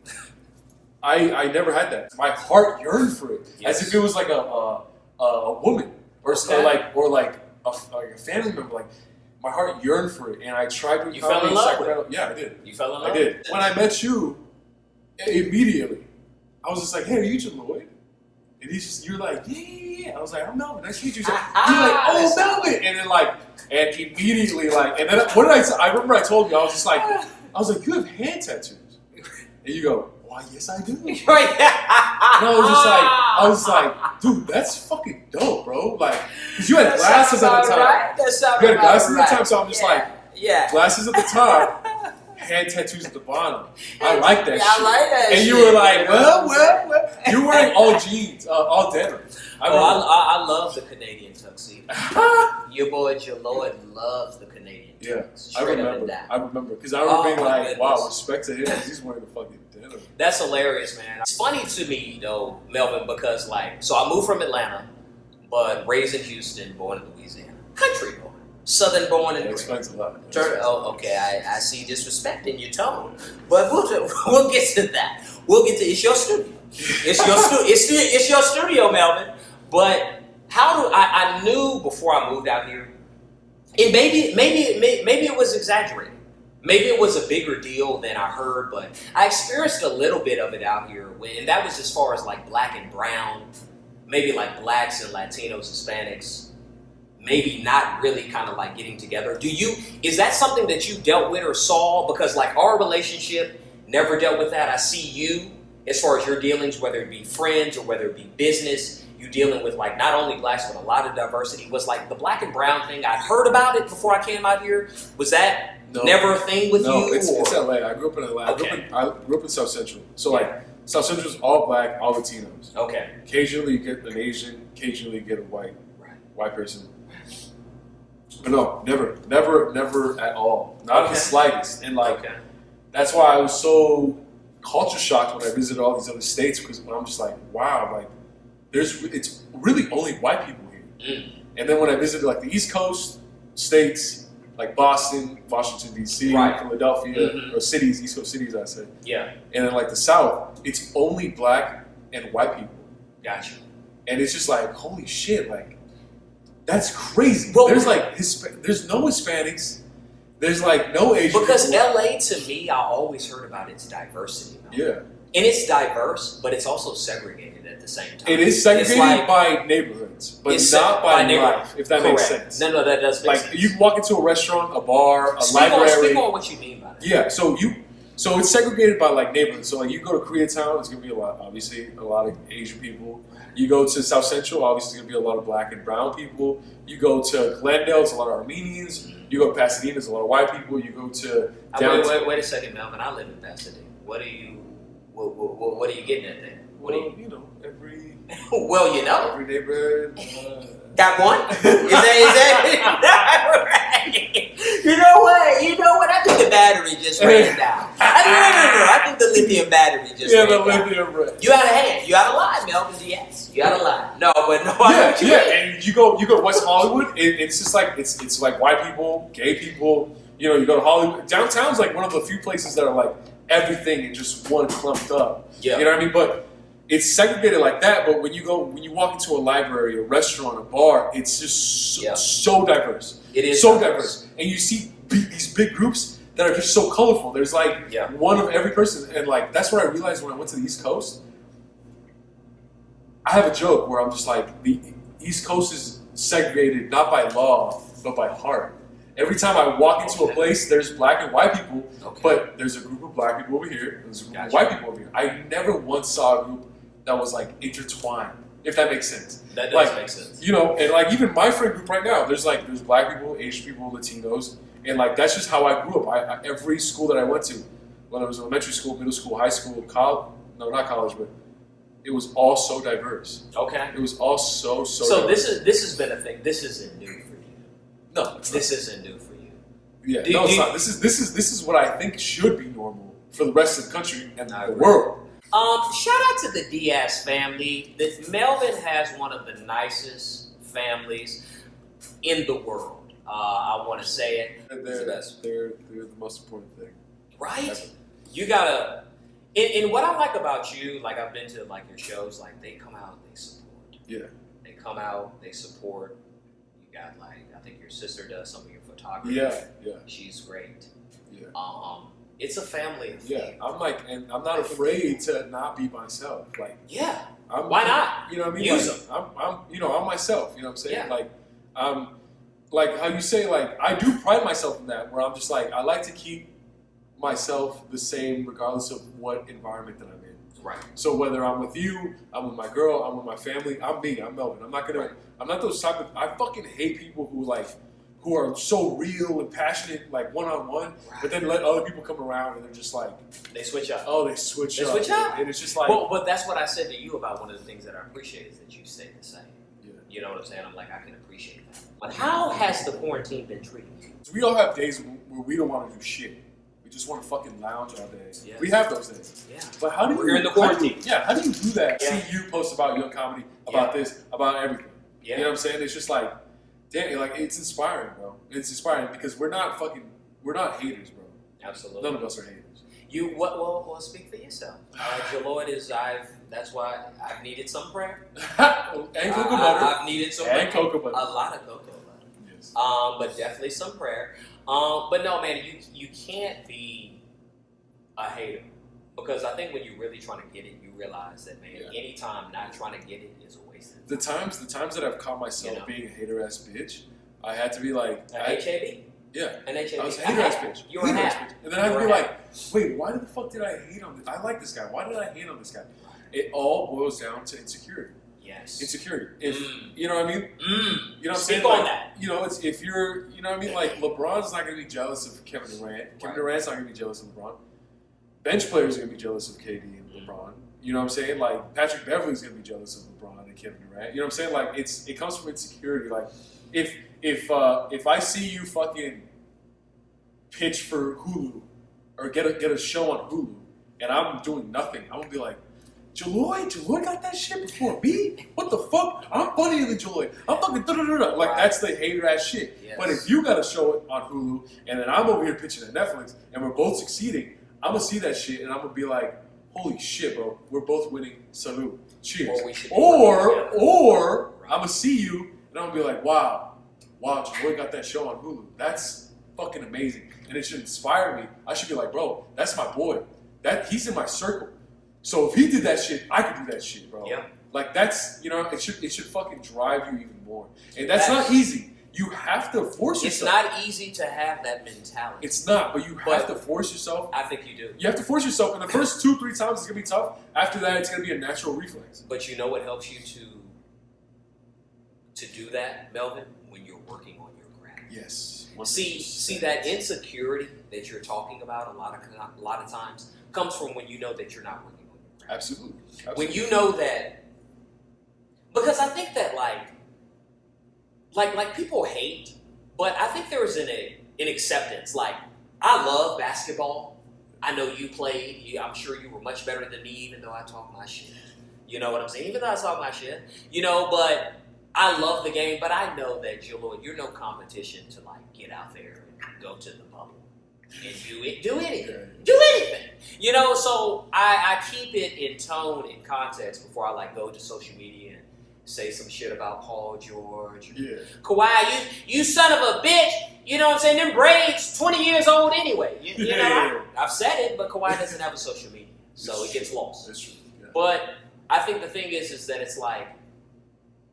C: I never had that. My heart yearned for it,
D: Yes.
C: as if it was like a woman, or like a family member. Like my heart yearned for it, and I tried to.
D: You fell in love with it.
C: Yeah, I did.
D: You fell in love?
C: I did. When I met you, immediately, I was just like, hey, are you Lloyd? And you're like, yeah. I was like, I'm Melvin. Nice to meet you. You're like, oh, Melvin. And then and immediately and then what did I say? I remember I told you, I was like, you have hand tattoos. And you go, why, yes, I do. And I was like, dude, that's fucking dope, bro. Like, because you had glasses at the time.
D: Right?
C: You had glasses at the time, so I'm just
D: yeah.
C: glasses at the top. Hand tattoos at the bottom. I like that shit.
D: I like that
C: and
D: shit.
C: you were like, well. You're wearing all jeans, all denim.
D: I love the Canadian tuxedo. Your boy Lloyd loves the Canadian
C: Yeah,
D: tux.
C: I remember. Because I remember being like, wow, respect to him because he's wearing the fucking denim.
D: That's hilarious, man. It's funny to me, though, Melvin, because, so I moved from Atlanta, but raised in Houston, born in Louisiana. Country boy. Southern born and
C: That
D: raised.
C: explains a lot.
D: Okay, I see disrespect in your tone, but we'll get to that. It's your studio. It's your studio, Melvin. But I knew before I moved out here, and maybe it was exaggerated. Maybe it was a bigger deal than I heard, but I experienced a little bit of it out here, and that was as far as like black and brown, maybe like blacks and Latinos, Hispanics. Maybe not really kind of like getting together. Is that something that you dealt with or saw? Because like our relationship never dealt with that. I see you as far as your dealings, whether it be friends or whether it be business, you dealing with like not only blacks, but a lot of diversity. Was like the black and brown thing, I'd heard about it before I came out here. Was that never a thing with you?
C: No, it's LA. I grew up in LA.
D: Okay.
C: I grew up in South Central. So like South Central is all black, all Latinos.
D: Okay.
C: Occasionally you get an Asian, occasionally you get a white person. But no, never at all. Not the slightest. And that's why I was so culture shocked when I visited all these other states, because I'm just like, wow, like it's really only white people here. And then when I visited like the East Coast states, like Boston, Washington D.C., Philadelphia, or cities, East Coast cities, I said. Yeah. And then like the South, it's only black and white people.
D: Gotcha.
C: And it's just like, holy shit, like. That's crazy.
D: Well,
C: there's like there's no Hispanics. There's like no Asian.
D: Because
C: people.
D: LA to me, I always heard about its diversity.
C: Yeah.
D: And it's diverse, but it's also segregated at the same time.
C: It is segregated by neighborhoods, but not by life, if that makes sense.
D: No, that does make sense.
C: Like you can walk into a restaurant, a bar, a library.
D: Speak on what you mean by that.
C: Yeah. So So it's segregated by like neighborhoods. So like you go to Koreatown, it's gonna be obviously a lot of Asian people. You go to South Central, obviously it's gonna be a lot of black and brown people. You go to Glendale, it's a lot of Armenians. You go to Pasadena, it's a lot of white people. You go to
D: wait a second, Melvin. I live in Pasadena. What are you getting at there?
C: You know, every
D: well, you know,
C: every neighborhood.
D: Got one? Is that right? You know what? I think the battery just ran down. I think the lithium battery just ran down.
C: Lithium.
D: You out of hand. You out of line, Melvin Diaz. You out of line. No.
C: And you go to West Hollywood. It's just like it's like white people, gay people. You know, you go to Hollywood. Downtown's like one of the few places that are like everything in just one clumped up.
D: Yeah.
C: You know what I mean? But it's segregated like that, but when you walk into a library, a restaurant, a bar, it's just so diverse.
D: It is
C: so diverse. And you see these big groups that are just so colorful. There's like one of every person, and like that's what I realized when I went to the East Coast. I have a joke where I'm just like, the East Coast is segregated not by law, but by heart. Every time I walk into a place, there's black and white people, but there's a group of black people over here, there's a group of white people over here. I never once saw a group that was like intertwined, if that makes sense.
D: That does make sense.
C: You know, and like even my friend group right now, there's black people, Asian people, Latinos, and like that's just how I grew up. Every school that I went to, whether it was elementary school, middle school, high school, college, no, not college, but it was all so diverse.
D: Okay.
C: It was all so
D: So
C: diverse.
D: this has been a thing. This isn't new for you.
C: No,
D: this isn't new for you.
C: Yeah, it's not. This is what I think should be normal for the rest of the country and the world.
D: Shout out to the Diaz family. Melvin has one of the nicest families in the world. I want to say it.
C: They're the most important thing.
D: Right? You gotta. And what I like about you, like I've been to like your shows, like they come out, they support.
C: Yeah.
D: They come out, they support. You got like, I think your sister does some of your photography.
C: Yeah.
D: She's great.
C: Yeah.
D: It's a family affair.
C: Yeah. I'm like, and I'm not afraid to not be myself. Like,
D: why not?
C: You know what I mean?
D: Use
C: like, I'm myself. You know what I'm saying?
D: Yeah.
C: Like how you say, like I do pride myself in that. Where I'm just like, I like to keep myself the same regardless of what environment that I'm in.
D: Right.
C: So whether I'm with you, I'm with my girl, I'm with my family, I'm me, I'm Melvin. I'm not those type of, I fucking hate people who are so real and passionate, like one-on-one, but then let other people come around and they're just like...
D: They switch up.
C: Oh, they switch up. And it's just like...
D: But that's what I said to you about one of the things that I appreciate is that you stay the same.
C: Yeah.
D: You know what I'm saying? I'm like, I can appreciate that. But how has the quarantine been treating you?
C: We all have days where we don't want to do shit. We just want to fucking lounge all day.
D: Yeah.
C: We have those days.
D: Yeah.
C: But how do you...
D: We're in the quarantine.
C: How do you do that?
D: Yeah.
C: See you post about Young Comedy, about this, about everything.
D: Yeah.
C: You know what I'm saying? It's just like, damn, like it's inspiring, bro. It's inspiring because we're not haters, bro.
D: Absolutely.
C: None of us are haters.
D: Well, speak for yourself. Jaloid that's why I've needed some prayer.
C: And cocoa butter.
D: I've needed some
C: and cocoa butter.
D: A lot of cocoa butter.
C: Yes.
D: But definitely some prayer. But no, man, you can't be a hater. Because I think when you're really trying to get it, you realize that, man, anytime not trying to get it is a waste of time.
C: The times that I've caught myself being a hater-ass bitch, I had to be like...
D: HAB?
C: Yeah.
D: An HAB.
C: I was a hater-ass bitch.
D: You were a hater.
C: And then I had to be like, wait, why the fuck did I hate on this? I like this guy. Why did I hate on this guy? It all boils down to insecurity.
D: Yes.
C: Insecurity. You know what I mean? You know what I'm saying?
D: Speak on that.
C: You know, it's if you're, you know what I mean? Like, LeBron's not going to be jealous of Kevin Durant. Kevin Durant's not going to be jealous of LeBron. Bench players are going to be jealous of KD and LeBron. You know what I'm saying? Like, Patrick Beverly's going to be jealous of LeBron and Kevin Durant. You know what I'm saying? Like, it comes from insecurity. Like, if I see you fucking pitch for Hulu or get a show on Hulu and I'm doing nothing, I'm going to be like, Jaloid got that shit before me? What the fuck? I'm funnier than Jaloid. I'm fucking da-da-da-da. Like, that's the hater-ass shit.
D: Yes.
C: But if you got a show on Hulu and then I'm over here pitching at Netflix and we're both succeeding, I'm going to see that shit and I'm going to be like, holy shit, bro. We're both winning. Salute. Cheers. Or I'm going to see you and I'm going to be like, wow, Jaloid got that show on Hulu. That's fucking amazing. And it should inspire me. I should be like, bro, that's my boy. He's in my circle. So if he did that shit, I could do that shit, bro.
D: Yeah.
C: Like that's, you know, it should fucking drive you even more. And that's not easy. You have to force
D: It's
C: yourself.
D: not easy to have that mentality.
C: It's not, but you have to force yourself.
D: I think you do.
C: You have to force yourself. And the first 2-3 times it's gonna be tough. After that, it's gonna be a natural reflex.
D: But you know what helps you to do that, Melvin? When you're working on your craft.
C: Yes.
D: See that insecurity that you're talking about a lot of times comes from when you know that you're not working on your craft.
C: Absolutely.
D: When you know that, because I think that like people hate, but I think there is an acceptance. Like, I love basketball. I know you played. I'm sure you were much better than me, even though I talk my shit. You know what I'm saying? Even though I talk my shit, but I love the game. But I know that you're no competition to like get out there and go to the bubble and do anything. So I keep it in tone and context before I like go to social media and say some shit about Paul George.
C: Yeah.
D: Kawhi, you son of a bitch. You know what I'm saying? Them braids, 20 years old anyway. You know, I've said it, but Kawhi doesn't have a social media, so it gets lost.
C: That's true. Yeah.
D: But I think the thing is that it's like,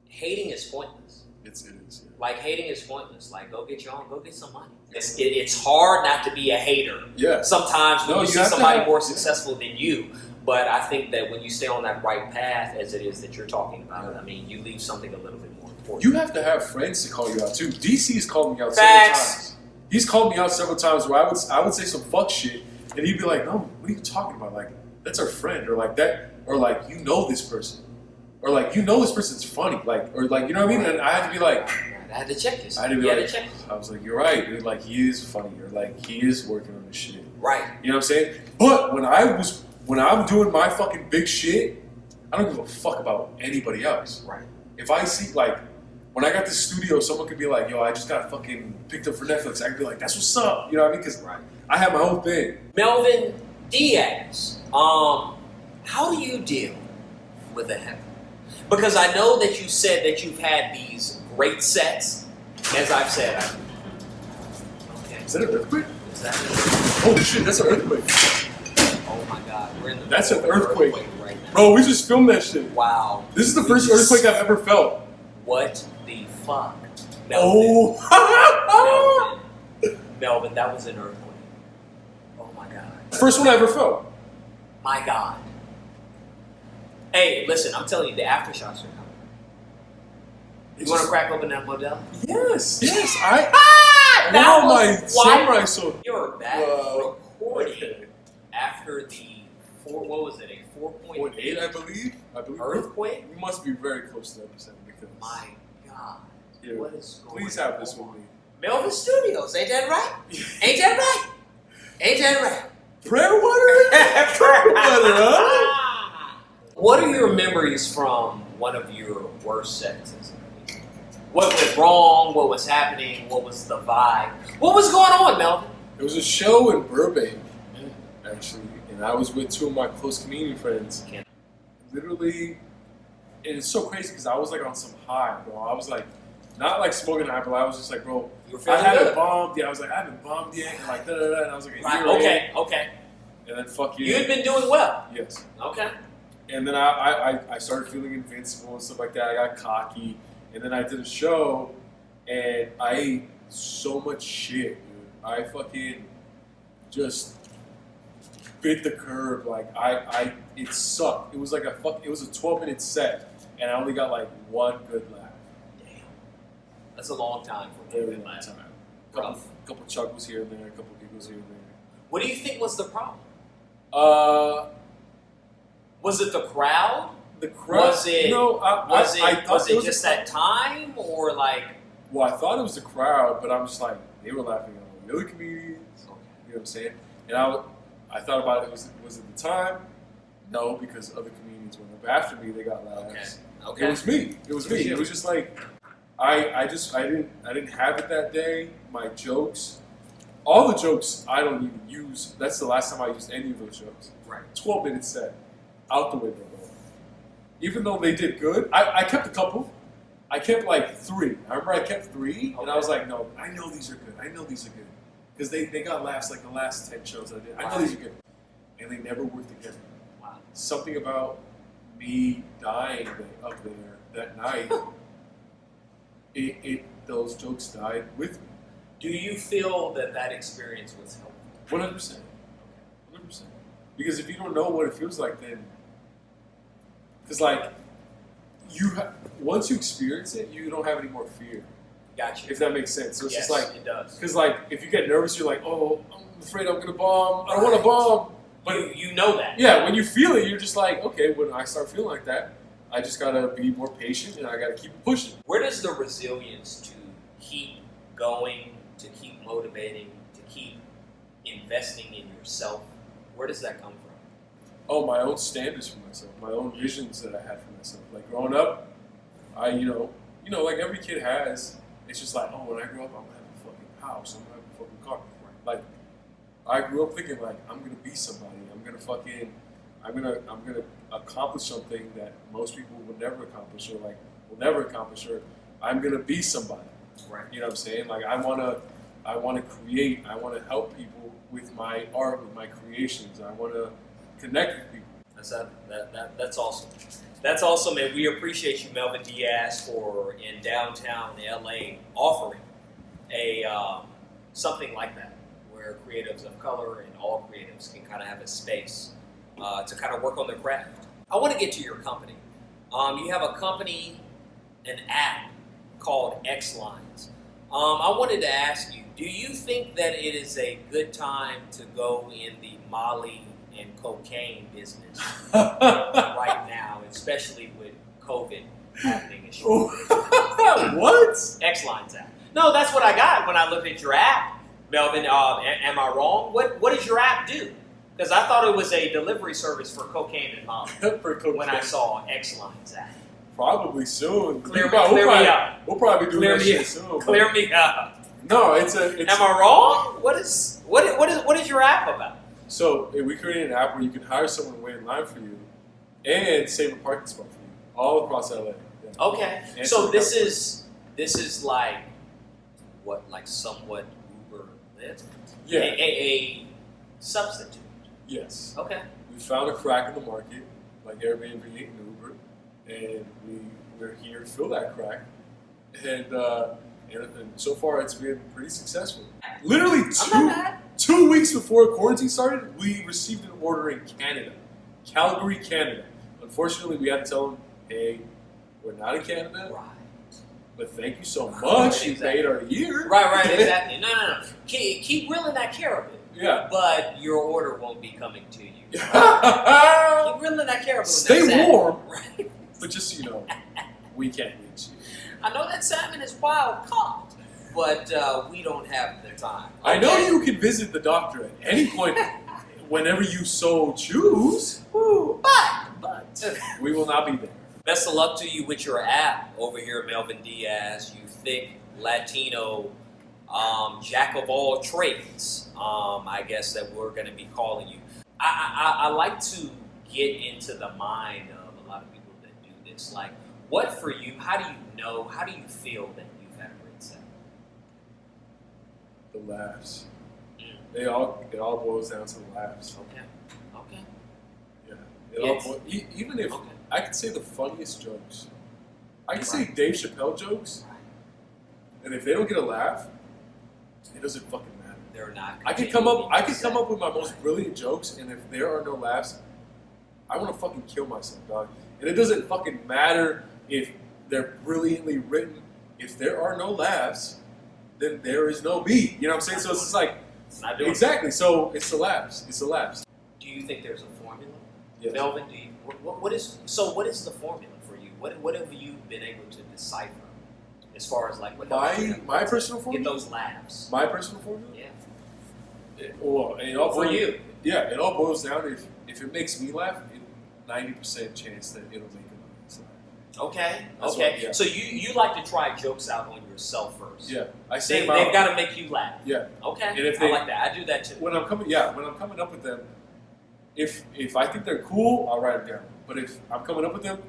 D: hating is pointless.
C: It is. Yeah.
D: Like, hating is pointless. Like, go get some money. It's hard not to be a hater.
C: Yeah.
D: Sometimes when you see
C: have to
D: somebody
C: have-
D: more successful than you. But I think that when you stay on that right path, as it is that you're talking about, I mean, you leave something a little bit more important.
C: You have to have friends to call you out too. DC's called me out
D: Facts.
C: several times. He's called me out several times where I would say some fuck shit, and he'd be like, "No, what are you talking about? Like, that's our friend, or like that, or like you know this person, or like you know this person's funny, like, or like you know what I mean." And I had to be like,
D: I had to check this.
C: I was like, "You're right, dude. Like, he is funny, or like he is working on this shit."
D: Right.
C: You know what I'm saying? But when I'm doing my fucking big shit, I don't give a fuck about anybody else.
D: Right.
C: If I see, like, when I got this studio, someone could be like, yo, I just got fucking picked up for Netflix. I could be like, that's what's up. You know what I mean? Because I have my own thing.
D: Melvin Diaz, how do you deal with a heckle? Because I know that you said that you've had these great sets, as I've said. Okay.
C: Is that an earthquake?
D: Is that
C: Oh, shit, that's an earthquake.
D: Oh my God, we're in the
C: That's an
D: middle of
C: earthquake.
D: right now.
C: Bro, we just filmed that shit.
D: Wow.
C: This is the first earthquake I've ever felt.
D: What the fuck?
C: Oh.
D: Melvin, that was an earthquake. Oh my God.
C: First one I ever felt.
D: My God. Hey, listen, I'm telling you, the aftershocks are coming. You want to crack open that Modelo?
C: Yes.
D: That
C: Oh, my
D: was wild.
C: samurai sword.
D: You're back
C: Wow.
D: recording
C: Okay.
D: after the what was it, a 4.8
C: I believe.
D: earthquake?
C: We must be very close to that percent because.
D: My God.
C: Yeah.
D: What is going on?
C: Please have this with me.
D: Melvin Studios, ain't that right? Ain't that right? Ain't that right?
C: Prayer water? Prayer water, huh?
D: What are your memories from one of your worst sets? What went wrong? What was happening? What was the vibe? What was going on, Melvin?
C: It was a show in Burbank, actually, and I was with two of my close comedian friends. Literally, and it's so crazy because I was like on some high, bro. I was like, not like smoking high, but I was just like, bro,
D: You were
C: I
D: feeling
C: haven't
D: good.
C: bombed yet. I was like, I haven't bombed yet, and like, da-da-da, and I was like,
D: Right,
C: year
D: okay,
C: in,
D: okay.
C: and then fuck you.
D: You had been doing well.
C: Yes.
D: Okay.
C: And then I started feeling invincible and stuff like that. I got cocky. And then I did a show, and I ate so much shit, dude. I fucking just bit the curb. Like, it sucked. It was like it was a 12-minute set, and I only got like one good laugh.
D: Damn. That's a long time for
C: Very
D: one
C: long
D: laugh.
C: time. Couple chuckles here and there, a couple giggles here and there.
D: What do you think was the problem? Was it the crowd?
C: The crowd.
D: Was it?
C: No,
D: Was it
C: was
D: just that time, or like?
C: Well, I thought it was the crowd, but I'm just like, they were laughing at all the other comedians.
D: Okay.
C: You know what I'm saying? And I thought about it. Was it the time? No, because other comedians went up after me. They got laughs.
D: Okay.
C: It was me. It was me. It was just like I didn't have it that day. My jokes, all the jokes I don't even use. That's the last time I used any of those jokes.
D: Right.
C: 12-minute set, out the window. Bro. Even though they did good, I kept a couple. I kept like 3. I remember I kept 3, and I was like, no, I know these are good. I know these are good. Because they got laughs like the last 10 shows I did. I know these are good. And they never worked together.
D: Wow.
C: Something about me dying up there that night, it those jokes died with me.
D: Do you feel that experience was helpful?
C: 100%. 100%. Because if you don't know what it feels like, then, because like once you experience it, you don't have any more fear.
D: Gotcha.
C: If that makes sense. So it's
D: yes,
C: just like,
D: it does.
C: because like if you get nervous, you're like, oh, I'm afraid I'm gonna bomb. I don't want to bomb.
D: But you know that.
C: Yeah, when you feel it, you're just like, okay, when I start feeling like that, I just gotta be more patient and I gotta keep pushing.
D: Where does the resilience to keep going, to keep motivating, to keep investing in yourself, where does that come from?
C: Oh, my own standards for myself, my own visions that I had for myself. Like growing up, I, you know, like every kid has, it's just like, oh, when I grow up, I'm gonna have a fucking house, I'm gonna have a fucking car. Like, I grew up thinking like, I'm gonna be somebody, I'm gonna accomplish something that most people would never accomplish, or like will never accomplish, or I'm gonna be somebody.
D: Right.
C: You know what I'm saying? Like I wanna create, I wanna help people with my art, with my creations. I wanna connect with people.
D: That's awesome. That's awesome, and we appreciate you, Melvin Diaz, for in downtown LA offering a something like that, where creatives of color and all creatives can kind of have a space to kind of work on their craft. I want to get to your company. You have a company, an app called X Lines. I wanted to ask you, do you think that it is a good time to go in the Molly and cocaine business right now, especially with COVID happening in short?
C: What?
D: X Lines app. No, that's what I got when I looked at your app, Melvin. Am I wrong? What does your app do? Because I thought it was a delivery service for cocaine and Molly when I saw X Lines app.
C: Probably soon.
D: Clear me up.
C: We'll probably do that shit soon.
D: Clear me up.
C: No, it's
D: Am I wrong? What is your app about?
C: So we created an app where you can hire someone to wait in line for you and save a parking spot for you all across LA. Yeah.
D: Okay.
C: And
D: So this is like what, like somewhat Uber Lyft?
C: Yeah.
D: A substitute.
C: Yes.
D: Okay.
C: We found a crack in the market, like Airbnb and Uber, and we're here to fill that crack. And so far it's been pretty successful. Literally
D: I'm not mad.
C: 2 weeks before quarantine started, we received an order in Canada, Calgary, Canada. Unfortunately, we had to tell them, hey, we're not in Canada,
D: Right.
C: but thank you so much. You
D: Exactly.
C: made our year.
D: Right, exactly. No. Keep reeling that caribou.
C: Yeah.
D: But your order won't be coming to you. Keep reeling that caribou.
C: Stay warm.
D: Right.
C: But just, we can't reach you.
D: I know that salmon is wild caught, but we don't have the time.
C: I know you can visit the doctor at any point, whenever you so choose, but we will not be there.
D: Best of luck to you with your app over here at Melvin Diaz, you thick Latino jack of all trades, I guess that we're going to be calling you. I like to get into the mind of a lot of people that do this. Like, what for you, how do you feel that you've had a great set?
C: The laughs. It all boils down to the laughs.
D: Okay.
C: Yeah. Even if I could say the funniest jokes, I could say Dave Chappelle jokes, and if they don't get a laugh, it doesn't fucking matter.
D: They're not.
C: I could come up with my most brilliant jokes, and if there are no laughs, I want to fucking kill myself, dog. And it doesn't fucking matter if they're brilliantly written. If there are no laughs, then there is no me. You know what I'm saying? So it's just like, exactly. So it's the laughs. It's the laughs.
D: Do you think there's a formula?
C: Yes.
D: Melvin, what is the formula for you? What have you been able to decipher as far as like what
C: my personal
D: get
C: formula?
D: those laughs?
C: My personal formula?
D: Yeah.
C: It all
D: For
C: boils-
D: you.
C: Yeah, it all boils down if it makes me laugh, 90% chance that it'll make them laugh.
D: Okay.
C: That's
D: Okay.
C: what- yeah.
D: So you like to try jokes out on yourself first.
C: Yeah, I say
D: They've got to make you laugh.
C: Yeah.
D: Okay.
C: And if
D: I
C: they-
D: like that. I do that too.
C: When I'm coming up with them, if I think they're cool, I'll write them down. But if I'm coming up with them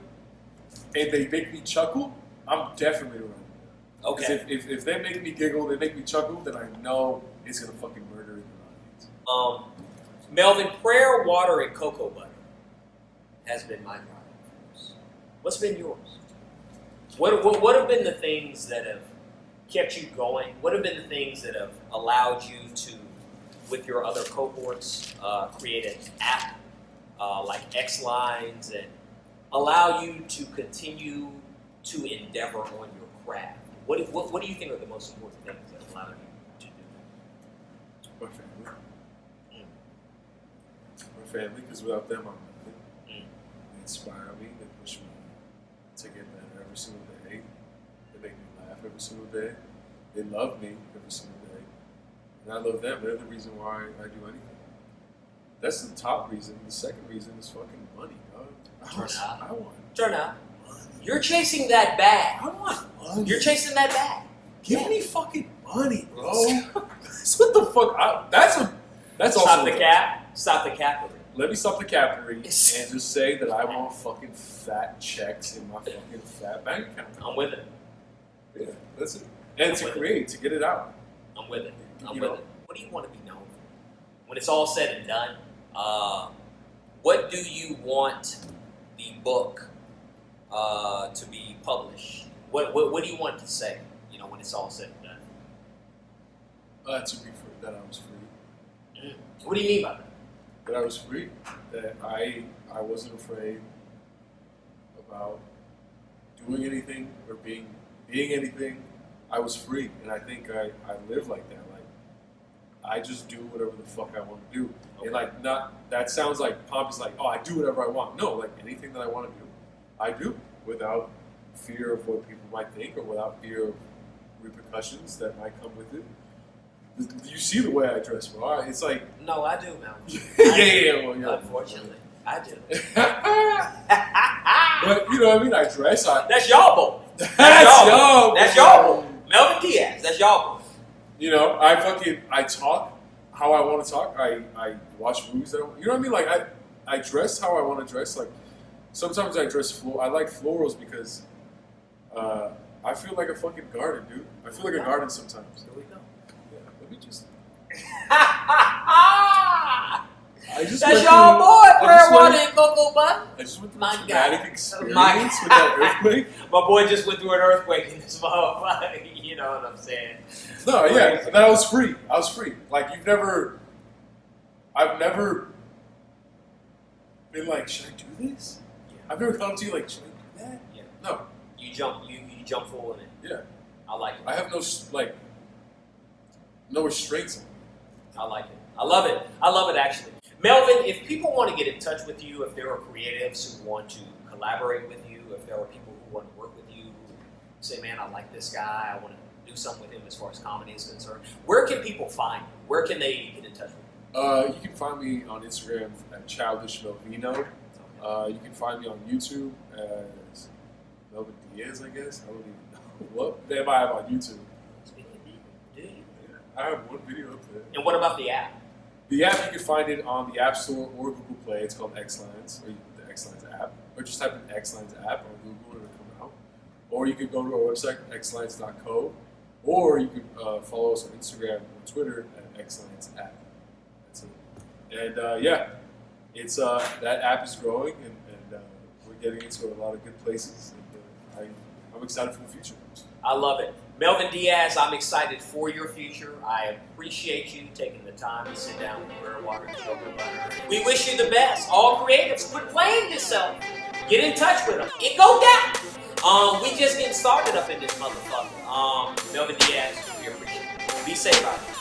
C: and they make me chuckle, I'm definitely writing them down.
D: Okay.
C: If they make me giggle, they make me chuckle, then I know it's gonna fucking murder in the audience.
D: Melvin, prayer, water, and cocoa butter has been my driving force. What's been yours? What have been the things that have kept you going? What have been the things that have allowed you to, with your other cohorts, create an app like X Lines and allow you to continue to endeavor on your craft? What do you think are the most important things that allow you to do that?
C: My family. My family, because without them, I'm nothing. They inspire me. They push me to get better every single day. They make me laugh every single day. They love me every single day. And I love them. They're the reason why I do anything. That's the top reason. The second reason is fucking money, dog. I want
D: Turn out.
C: money.
D: You're chasing that bag.
C: I want money.
D: You're chasing that bag.
C: Give me fucking money, bro. That's what the fuck. That's
D: Stop
C: also
D: the cap. Stop the cap.
C: Let me stop the cappery and just say that I want fucking fat checks in my fucking fat bank account.
D: I'm with it.
C: Yeah, that's it. And to create, to get it out.
D: I'm with it. I'm
C: You
D: with
C: know?
D: it. What do you want to be known for? When it's all said and done, what do you want the book to be published? What do you want to say? You know, when it's all said and done.
C: To be free, that I was free.
D: What do you mean by that?
C: That I was free. That I wasn't afraid about doing anything or being anything. I was free, and I think I live like that. Like I just do whatever the fuck I want to do,
D: Okay.
C: and like not that sounds like pompous. Like I do whatever I want. No, like anything that I want to do, I do without fear of what people might think or without fear of repercussions that might come with it. You see the way I dress, bro. It's like
D: No, I do, man.
C: yeah. Well, yeah.
D: Unfortunately, I do.
C: But you know what I mean? I dress.
D: That's y'all boy.
C: That's y'all.
D: That's y'all boy. Melvin Diaz. That's y'all boy.
C: You know, I talk how I want to talk. I watch movies that you know what I mean? Like I dress how I want to dress. Like sometimes I dress I like florals because I feel like a fucking garden, dude. I feel like a garden sometimes.
D: Here we go.
C: Yeah, let me just.
D: That's y'all boy, prayer water and cocoa butter.
C: I just went through
D: My
C: a traumatic
D: God.
C: experience
D: My
C: with that earthquake.
D: My boy just went through an earthquake in this motherfucker. You know what I'm saying?
C: No, yeah, and I was free. I was free. Like I've never been like, should I do this?
D: Yeah.
C: I've never come to you like, should I do that?
D: Yeah.
C: No.
D: You jump full in it.
C: Yeah.
D: I like it.
C: I have no restraints on me.
D: I like it. I love it. I love it actually. Melvin, if people want to get in touch with you, if there are creatives who want to collaborate with you, if there are people who want to work with you, who say, man, I like this guy, I want to do something with him as far as comedy is concerned, where can people find you? Where can they get in touch with you?
C: You can find me on Instagram at Childish Melvino. You can find me on YouTube as Melvin Diaz, I guess. I don't even know what name I have on YouTube.
D: Do you?
C: Yeah, I have one video up there.
D: And what about the app?
C: The app, you can find it on the App Store or Google Play. It's called X-Lines, or the X-Lines app. Or just type in X-Lines app on Google and it'll come out. Or you can go to our website, xlines.co. Or you can follow us on Instagram or Twitter at X-Lines app. That's it. And yeah, it's that app is growing and we're getting into a lot of good places. And I'm excited for the future.
D: I love it. Melvin Diaz, I'm excited for your future. I appreciate you taking the time to sit down with Prayer Water and Chocolate Butter. We wish you the best. All creatives, quit playing yourself. Get in touch with them. It go down. We just getting started up in this motherfucker. Melvin Diaz, we appreciate it. Be safe out there.